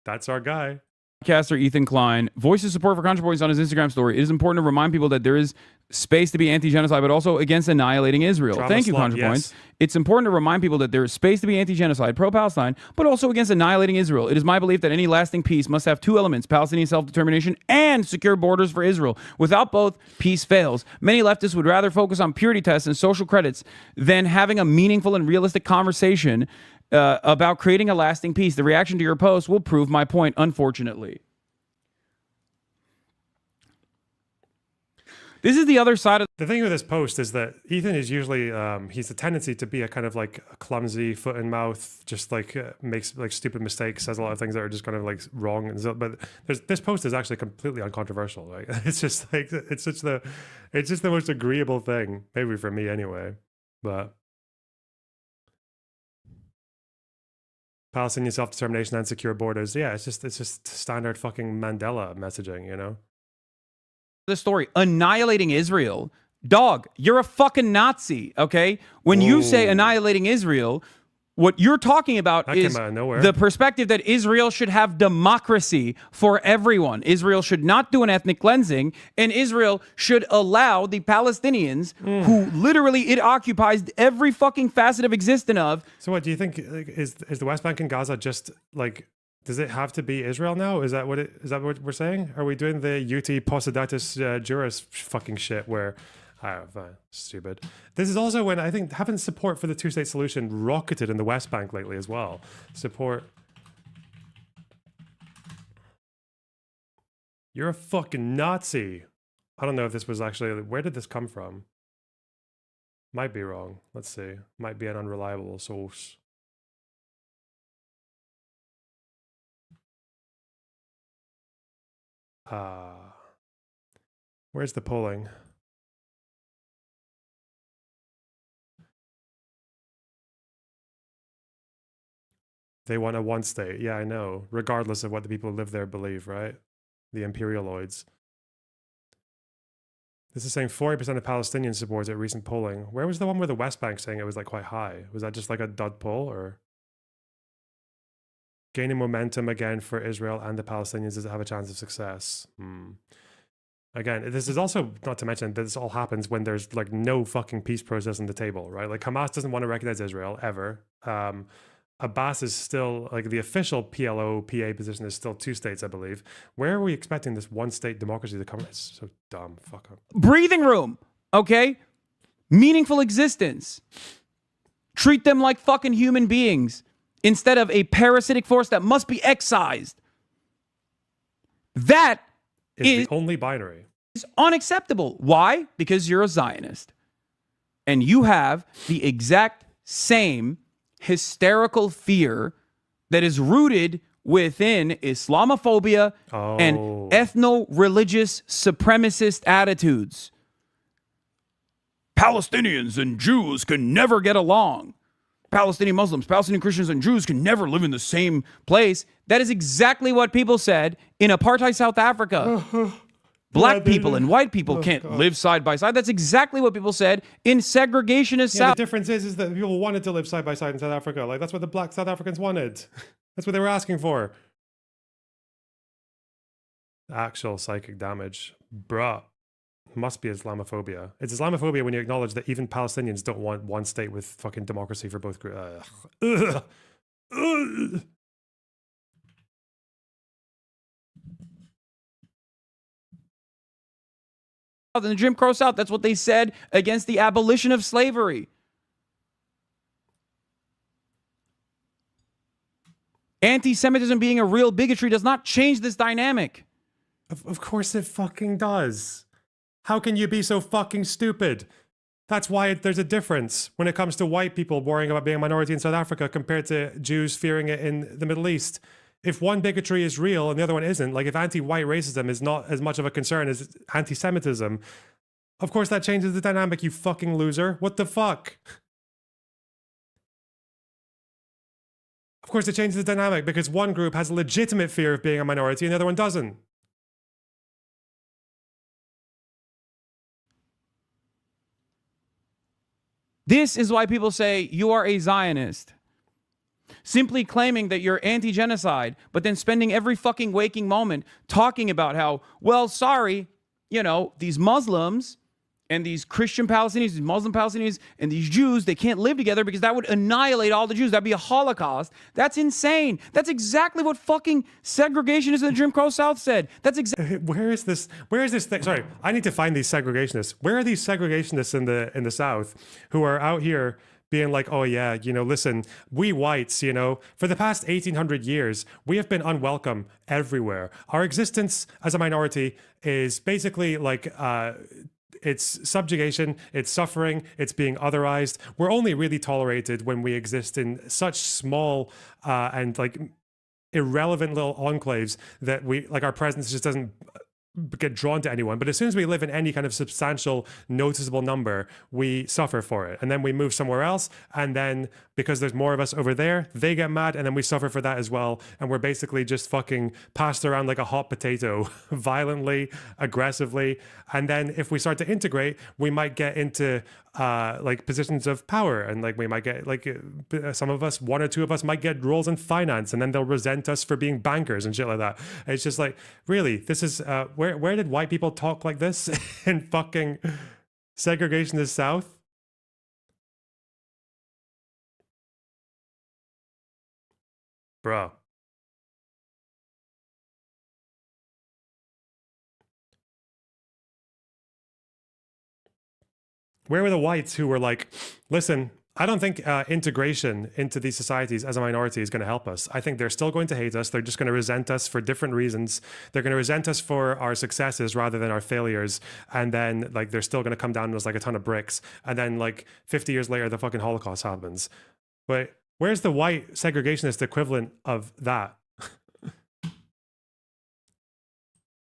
That's our guy. podcaster Ethan Klein voices support for ContraPoints on his Instagram story. It is important to remind people that there is space to be anti-genocide, but also against annihilating Israel. Trauma Thank you, slot, ContraPoints. yes. It's important to remind people that there is space to be anti-genocide, pro-Palestine, but also against annihilating Israel. It is my belief that any lasting peace must have two elements, Palestinian self-determination and secure borders for Israel. Without both, peace fails. Many leftists would rather focus on purity tests and social credits than having a meaningful and realistic conversation about creating a lasting peace. The reaction to your post will prove my point, unfortunately. This is the other side of the thing with this post is that Ethan is usually he's a tendency to be a kind of like a clumsy foot and mouth, just like makes like stupid mistakes, says a lot of things that are just kind of like wrong. And so, but this post is actually completely uncontroversial. Right? It's just like it's just the most agreeable thing, maybe for me anyway. But Palestinian self-determination and secure borders, yeah, it's just standard fucking Mandela messaging, you know. the story, annihilating Israel. Dog, you're a fucking Nazi, okay? When you say annihilating Israel, what you're talking about That is came out of nowhere. the perspective that Israel should have democracy for everyone. Israel should not do an ethnic cleansing, and Israel should allow the Palestinians, who literally it occupies every fucking facet of existence of. So what do you think, like, is the West Bank and Gaza just like, does it have to be Israel now? Is that what we're saying? Are we doing the uti possidetis juris fucking shit where stupid. This is also when I think having support for the two-state solution rocketed in the West Bank lately as well. Support. You're a fucking Nazi. I don't know if this was actually, where did this come from? Might be wrong. Let's see. Might be an unreliable source. Where's the polling? They want a one state. Yeah, I know. Regardless of what the people who live there believe, right? The imperialoids. This is saying 40% of Palestinians support it recent polling. Where was the one with the West Bank saying it was like quite high? Was that just like a dud poll or? Gaining momentum again for Israel and the Palestinians, does it have a chance of success? Again, this is also, not to mention, this all happens when there's like no fucking peace process on the table, right? Like Hamas doesn't want to recognize Israel ever. Abbas is still, like the official PLO, PA position is still 2 states, I believe. Where are we expecting this one state democracy to come? It's so dumb. Fuck up. Breathing room, okay? Meaningful existence. Treat them like fucking human beings instead of a parasitic force that must be excised. That is the only binary. Is unacceptable. Why? Because you're a Zionist. And you have the exact same hysterical fear that is rooted within Islamophobia and ethno-religious supremacist attitudes. Palestinians and Jews can never get along. Palestinian Muslims, Palestinian Christians, and Jews can never live in the same place. That is exactly what people said in apartheid South Africa. Black people and white people can't live side by side. That's exactly what people said in segregationist South. The difference is that people wanted to live side by side in South Africa. Like that's what the black South Africans wanted. That's what they were asking for. Actual psychic damage. Bruh. Must be Islamophobia. It's Islamophobia when you acknowledge that even Palestinians don't want one state with fucking democracy for both groups. In the Jim Crow South, that's what they said against the abolition of slavery. Anti-Semitism being a real bigotry does not change this dynamic. Of course it fucking does. How can you be so fucking stupid? That's why there's a difference when it comes to white people worrying about being a minority in South Africa compared to Jews fearing it in the Middle East. If one bigotry is real and the other one isn't, like if anti-white racism is not as much of a concern as anti-Semitism, of course that changes the dynamic, you fucking loser. What the fuck? Of course it changes the dynamic because one group has a legitimate fear of being a minority and the other one doesn't. This is why people say you are a Zionist. Simply claiming that you're anti-genocide, but then spending every fucking waking moment talking about how, well, sorry, you know, these Muslims and these Christian Palestinians, these Muslim Palestinians, and these Jews, they can't live together because that would annihilate all the Jews. That'd be a Holocaust. That's insane. That's exactly what fucking segregationists in the Jim Crow South said. That's exactly. Where is this thing? Sorry, I need to find these segregationists. Where are these segregationists in the South who are out here being like, oh yeah, you know, listen, we whites, you know, for the past 1800 years, we have been unwelcome everywhere. Our existence as a minority is basically like, it's subjugation, it's suffering, it's being otherized. We're only really tolerated when we exist in such small and like irrelevant little enclaves that we like our presence just doesn't get drawn to anyone. But as soon as we live in any kind of substantial, noticeable number, we suffer for it. And then we move somewhere else. And then because there's more of us over there, they get mad. And then we suffer for that as well. And we're basically just fucking passed around like a hot potato, violently, aggressively. And then if we start to integrate, we might get into like positions of power. And like we might get like some of us, one or two of us might get roles in finance. And then they'll resent us for being bankers and shit like that. It's just like, really, this is... Where did white people talk like this in fucking segregationist South? Bro. Where were the whites who were like, listen, I don't think integration into these societies as a minority is going to help us. I think they're still going to hate us. They're just going to resent us for different reasons. They're going to resent us for our successes rather than our failures. And then like they're still going to come down on us like a ton of bricks. And then like 50 years later, the fucking Holocaust happens. But where's the white segregationist equivalent of that?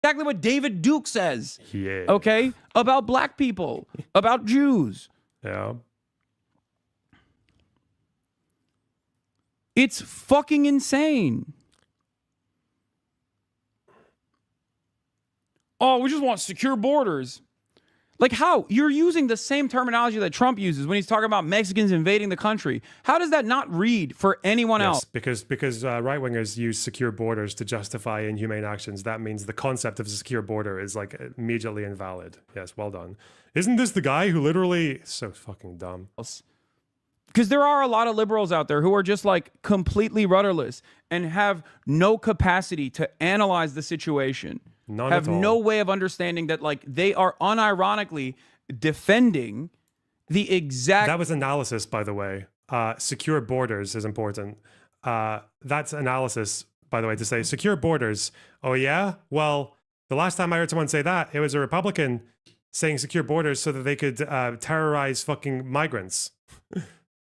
Exactly what David Duke says. Yeah. Okay? About black people, about Jews. Yeah. It's fucking insane. Oh, we just want secure borders. Like how? You're using the same terminology that Trump uses when he's talking about Mexicans invading the country. How does that not read for anyone else? Because right-wingers use secure borders to justify inhumane actions. That means the concept of a secure border is like immediately invalid. Yes, well done. Isn't this the guy who literally... So fucking dumb. Because there are a lot of liberals out there who are just like completely rudderless and have no capacity to analyze the situation. None have at all. no way of understanding that like they are unironically defending the exact... That was analysis, by the way. Secure borders is important. That's analysis, by the way, to say secure borders. Oh yeah? Well, the last time I heard someone say that, it was a Republican saying secure borders so that they could terrorize fucking migrants.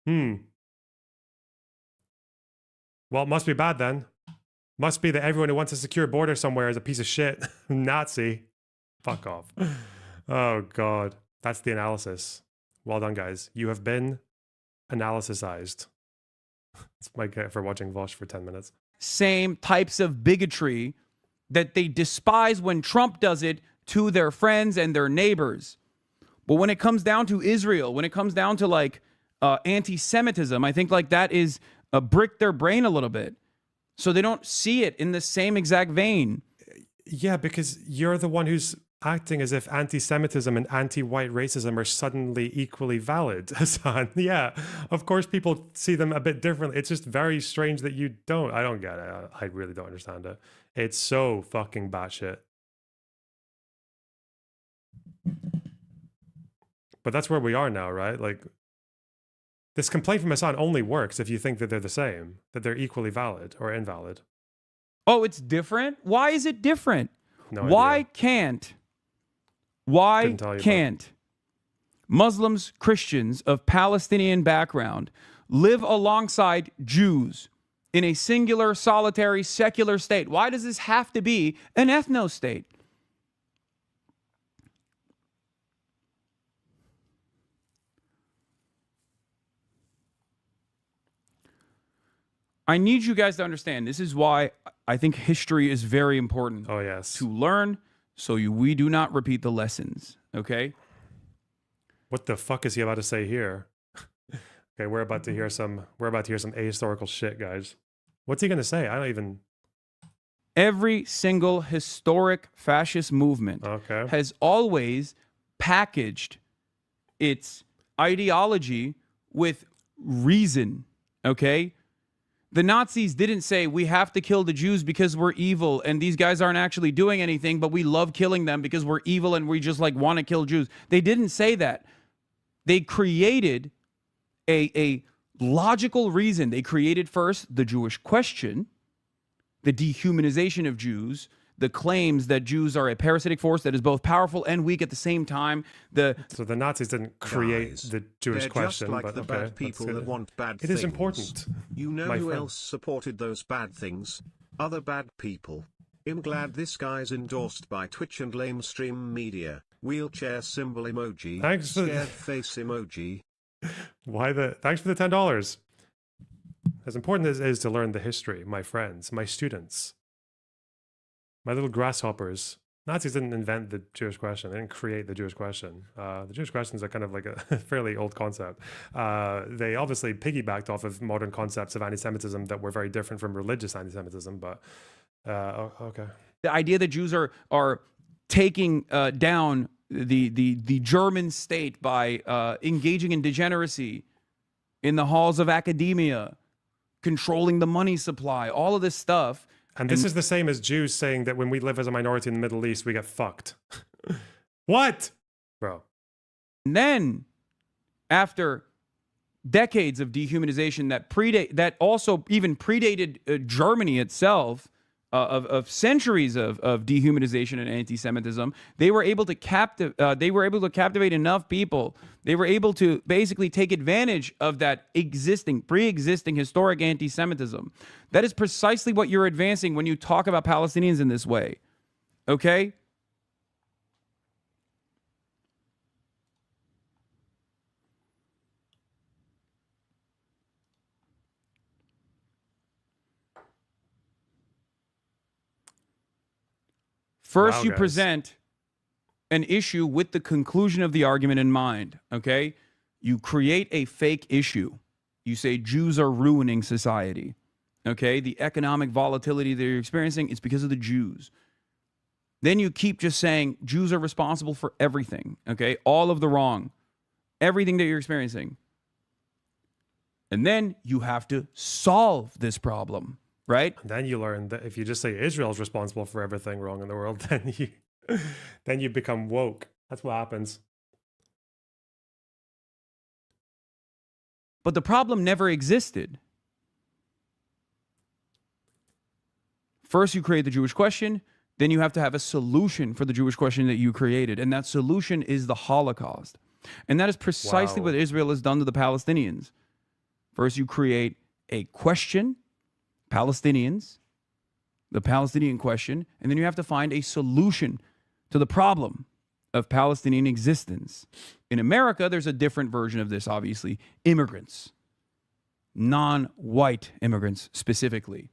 Well, it must be bad then. Must be that everyone who wants a secure border somewhere is a piece of shit. Nazi. Fuck off. Oh, God. That's the analysis. Well done, guys. You have been analysisized. It's my get for watching Vaush for 10 minutes. Same types of bigotry that they despise when Trump does it to their friends and their neighbors. But when it comes down to Israel, when it comes down to like anti-Semitism, I think like that is brick their brain a little bit. So they don't see it in the same exact vein. Yeah, because you're the one who's acting as if anti-Semitism and anti-white racism are suddenly equally valid, Hasan. Yeah, of course people see them a bit differently. It's just very strange that you don't. I don't get it. I really don't understand it. It's so fucking batshit. But that's where we are now, right? Like, this complaint from Hasan only works if you think that they're the same, that they're equally valid or invalid. Oh, it's different? Why is it different? No Why idea. Why tell you, can't Muslims, Christians of Palestinian background live alongside Jews in a singular, solitary, secular state? Why does this have to be an ethnostate? I need you guys to understand, this is why I think history is very important. Oh, yes. To learn so we do not repeat the lessons, okay? What the fuck is he about to say here? Okay, we're about to hear some ahistorical shit, guys. What's he going to say? I don't even... Every single historic fascist movement has always packaged its ideology with reason, okay? The Nazis didn't say we have to kill the Jews because we're evil and these guys aren't actually doing anything, but we love killing them because we're evil and we just like want to kill Jews. They didn't say that. They created a logical reason. They created first the Jewish question, the dehumanization of Jews, the claims that Jews are a parasitic force that is both powerful and weak at the same time. So the Nazis didn't create Guys, the Jewish they're question, just like but the okay, bad people that's that good. want bad It things. is important. You know my who friend. else supported those bad things? Other bad people. I'm glad this guy's endorsed by Twitch and lamestream media. Wheelchair symbol emoji. Thanks for scared face emoji. Thanks for the $10. As important as it is to learn the history, my friends, my students, my little grasshoppers. Nazis didn't invent the Jewish question. They didn't create the Jewish question. The Jewish question is a kind of like a fairly old concept. They obviously piggybacked off of modern concepts of anti-Semitism that were very different from religious anti-Semitism, but okay. The idea that Jews are taking down the German state by engaging in degeneracy in the halls of academia, controlling the money supply, all of this stuff. And this is the same as Jews saying that when we live as a minority in the Middle East, we get fucked. What? Bro. And then, after decades of dehumanization that also even predated Germany itself, of centuries of dehumanization and anti-Semitism. They were able to captivate enough people. They were able to basically take advantage of that pre-existing historic anti-Semitism. That is precisely what you're advancing when you talk about Palestinians in this way. Okay? First, Wow, you guys. present an issue with the conclusion of the argument in mind, okay? You create a fake issue. You say Jews are ruining society, okay? The economic volatility that you're experiencing is because of the Jews. Then you keep just saying Jews are responsible for everything, okay? All of the wrong, everything that you're experiencing. And then you have to solve this problem, right? And then you learn that if you just say Israel is responsible for everything wrong in the world, then you become woke. That's what happens. But the problem never existed. First, you create the Jewish question. Then you have to have a solution for the Jewish question that you created. And that solution is the Holocaust. And that is precisely Wow. what Israel has done to the Palestinians. First, you create a question, Palestinians, the Palestinian question, and then you have to find a solution to the problem of Palestinian existence. In America, there's a different version of this, obviously. Immigrants, non-white immigrants specifically.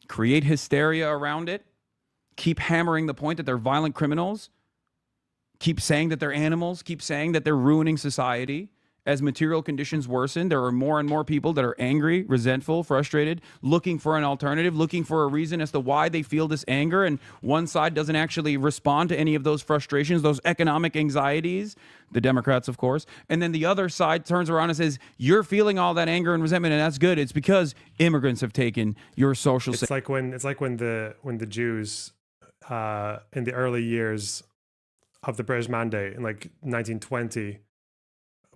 Create hysteria around it. Keep hammering the point that they're violent criminals. Keep saying that they're animals. Keep saying that they're ruining society. As material conditions worsen, there are more and more people that are angry, resentful, frustrated, looking for an alternative, looking for a reason as to why they feel this anger. And one side doesn't actually respond to any of those frustrations, those economic anxieties, the Democrats, of course. And then the other side turns around and says, you're feeling all that anger and resentment, and that's good. It's because immigrants have taken your social It's like when the Jews in the early years of the British Mandate in like 1920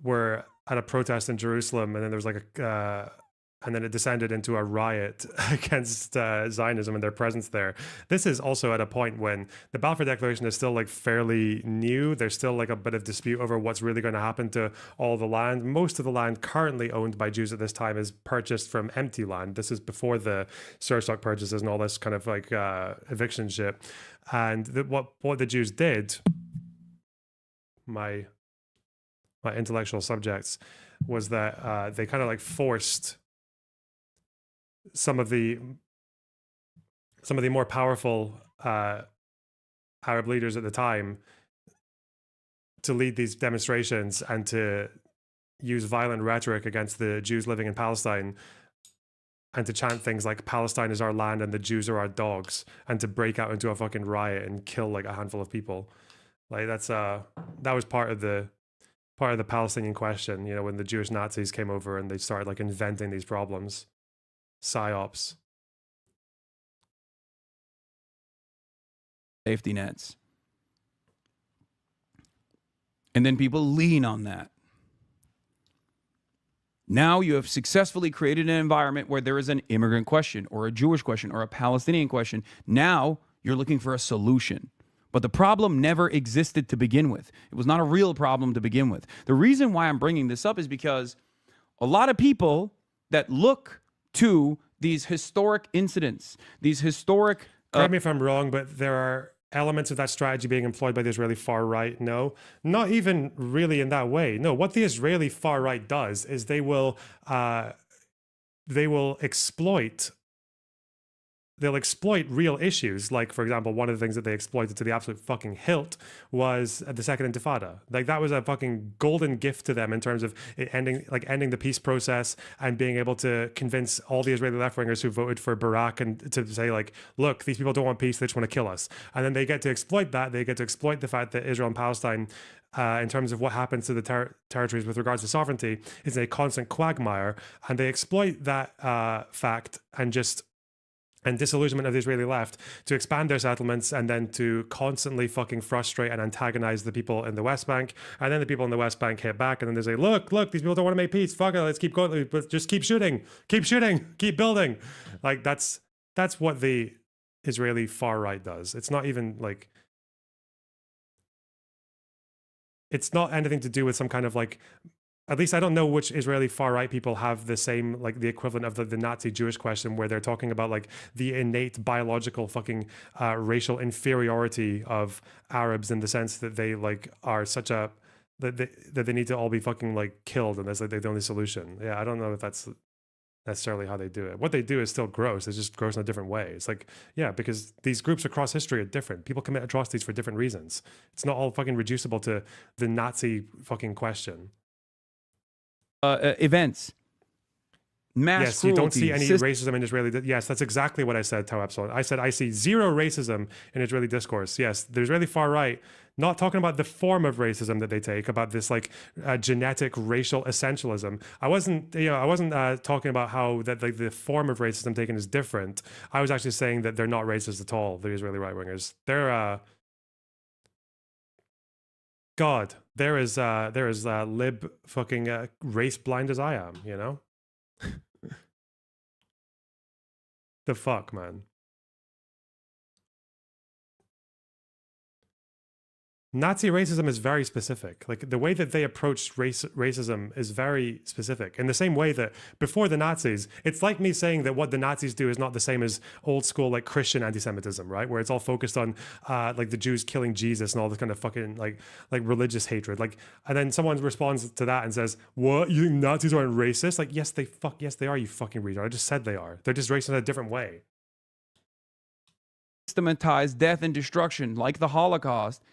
were at a protest in Jerusalem, and then there was like and then it descended into a riot against Zionism and their presence there. This is also at a point when the Balfour Declaration is still like fairly new. There's still like a bit of dispute over what's really going to happen to all the land. Most of the land currently owned by Jews at this time is purchased from empty land. This is before the Surstock purchases and all this kind of like eviction shit. And what the Jews did, my intellectual subjects, was that they kind of like forced some of the more powerful Arab leaders at the time to lead these demonstrations and to use violent rhetoric against the Jews living in Palestine, and to chant things like Palestine is our land and the Jews are our dogs, and to break out into a fucking riot and kill like a handful of people. Like that was part of the Palestinian question, you know, when the Jewish Nazis came over and they started like inventing these problems, psyops. safety nets. And then people lean on that. Now you have successfully created an environment where there is an immigrant question or a Jewish question or a Palestinian question. Now you're looking for a solution. But the problem never existed to begin with. It was not a real problem to begin with. The reason why I'm bringing this up is because a lot of people that look to these historic incidents, these historic... Correct me if I'm wrong, but there are elements of that strategy being employed by the Israeli far right. No, not even really in that way. No, what the Israeli far right does is they will exploit they'll exploit real issues. Like, for example, one of the things that they exploited to the absolute fucking hilt was the Second Intifada. Like, that was a fucking golden gift to them in terms of it ending the peace process and being able to convince all the Israeli left-wingers who voted for Barak and to say, like, look, these people don't want peace, they just want to kill us. And then they get to exploit that. They get to exploit the fact that Israel and Palestine, in terms of what happens to the territories with regards to sovereignty, is a constant quagmire. And they exploit that fact and just and disillusionment of the Israeli left to expand their settlements and then to constantly fucking frustrate and antagonize the people in the West Bank. And then the people in the West Bank hit back and then they say, look, these people don't want to make peace. Fuck it, let's keep going, but just keep shooting, keep building. Like that's what the Israeli far right does. It's not even like, it's not anything to do with some kind of like, at least I don't know which Israeli far-right people have the same, like the equivalent of the Nazi Jewish question where they're talking about like the innate biological fucking racial inferiority of Arabs in the sense that they like are such a, that they need to all be fucking like killed and that's like the only solution. Yeah, I don't know if that's necessarily how they do it. What they do is still gross. It's just gross in a different way. It's like, yeah, because these groups across history are different. People commit atrocities for different reasons. It's not all fucking reducible to the Nazi fucking question. Events. Mass yes, you don't see cruelty, any racism in Israeli. Yes, that's exactly what I said, Tau Epsilon. I said I see zero racism in Israeli discourse. Yes, the Israeli far right, not talking about the form of racism that they take, about this like genetic racial essentialism. I wasn't talking about how that like the form of racism taken is different. I was actually saying that they're not racist at all. The Israeli right wingers, they're God. There is lib fucking race blind as I am, you know? The fuck, man. Nazi racism is very specific. Like the way that they approached racism is very specific. In the same way that before the Nazis, it's like me saying that what the Nazis do is not the same as old school like Christian anti-Semitism, right? Where it's all focused on like the Jews killing Jesus and all this kind of fucking like religious hatred. Like, and then someone responds to that and says, "What? You think Nazis aren't racist?" Like, yes, they are. You fucking retard. I just said they are. They're just racist in a different way. Systematize death and destruction like the Holocaust.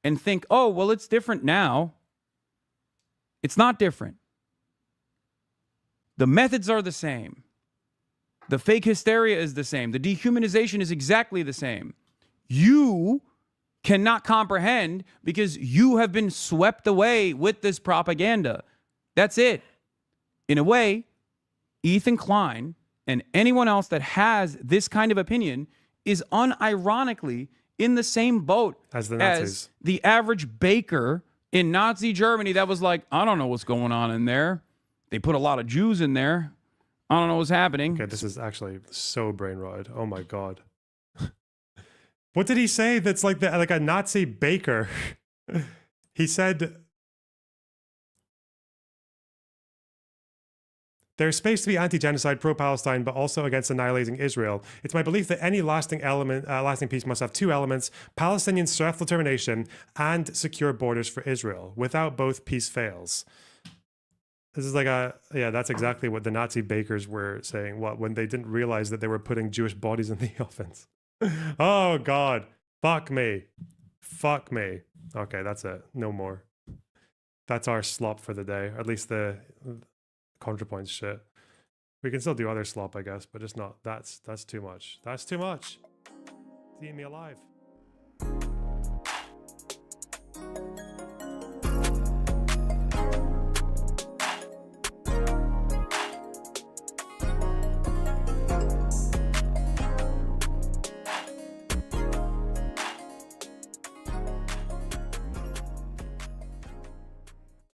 And think, oh, well, it's different now. It's not different. The methods are the same. The fake hysteria is the same. The dehumanization is exactly the same. You cannot comprehend because you have been swept away with this propaganda. That's it. In a way, Ethan Klein and anyone else that has this kind of opinion is unironically in the same boat as the Nazis. As the average baker in Nazi Germany that was like, I don't know what's going on in there. They put a lot of Jews in there. I don't know what's happening. Okay, this is actually so brain rotted. Oh my God. What did he say that's like a Nazi baker? He said, there's space to be anti-genocide, pro-Palestine, but also against annihilating Israel. It's my belief that any lasting peace must have two elements: Palestinian self-determination and secure borders for Israel. Without both, peace fails. This is like that's exactly what the Nazi bakers were saying. What, when they didn't realize that they were putting Jewish bodies in the ovens? Oh God, fuck me. Okay, that's it. No more. That's our slop for the day. Or at least the ContraPoints shit. We can still do other slop, I guess, but just not. That's too much. That's too much. It's eating me alive.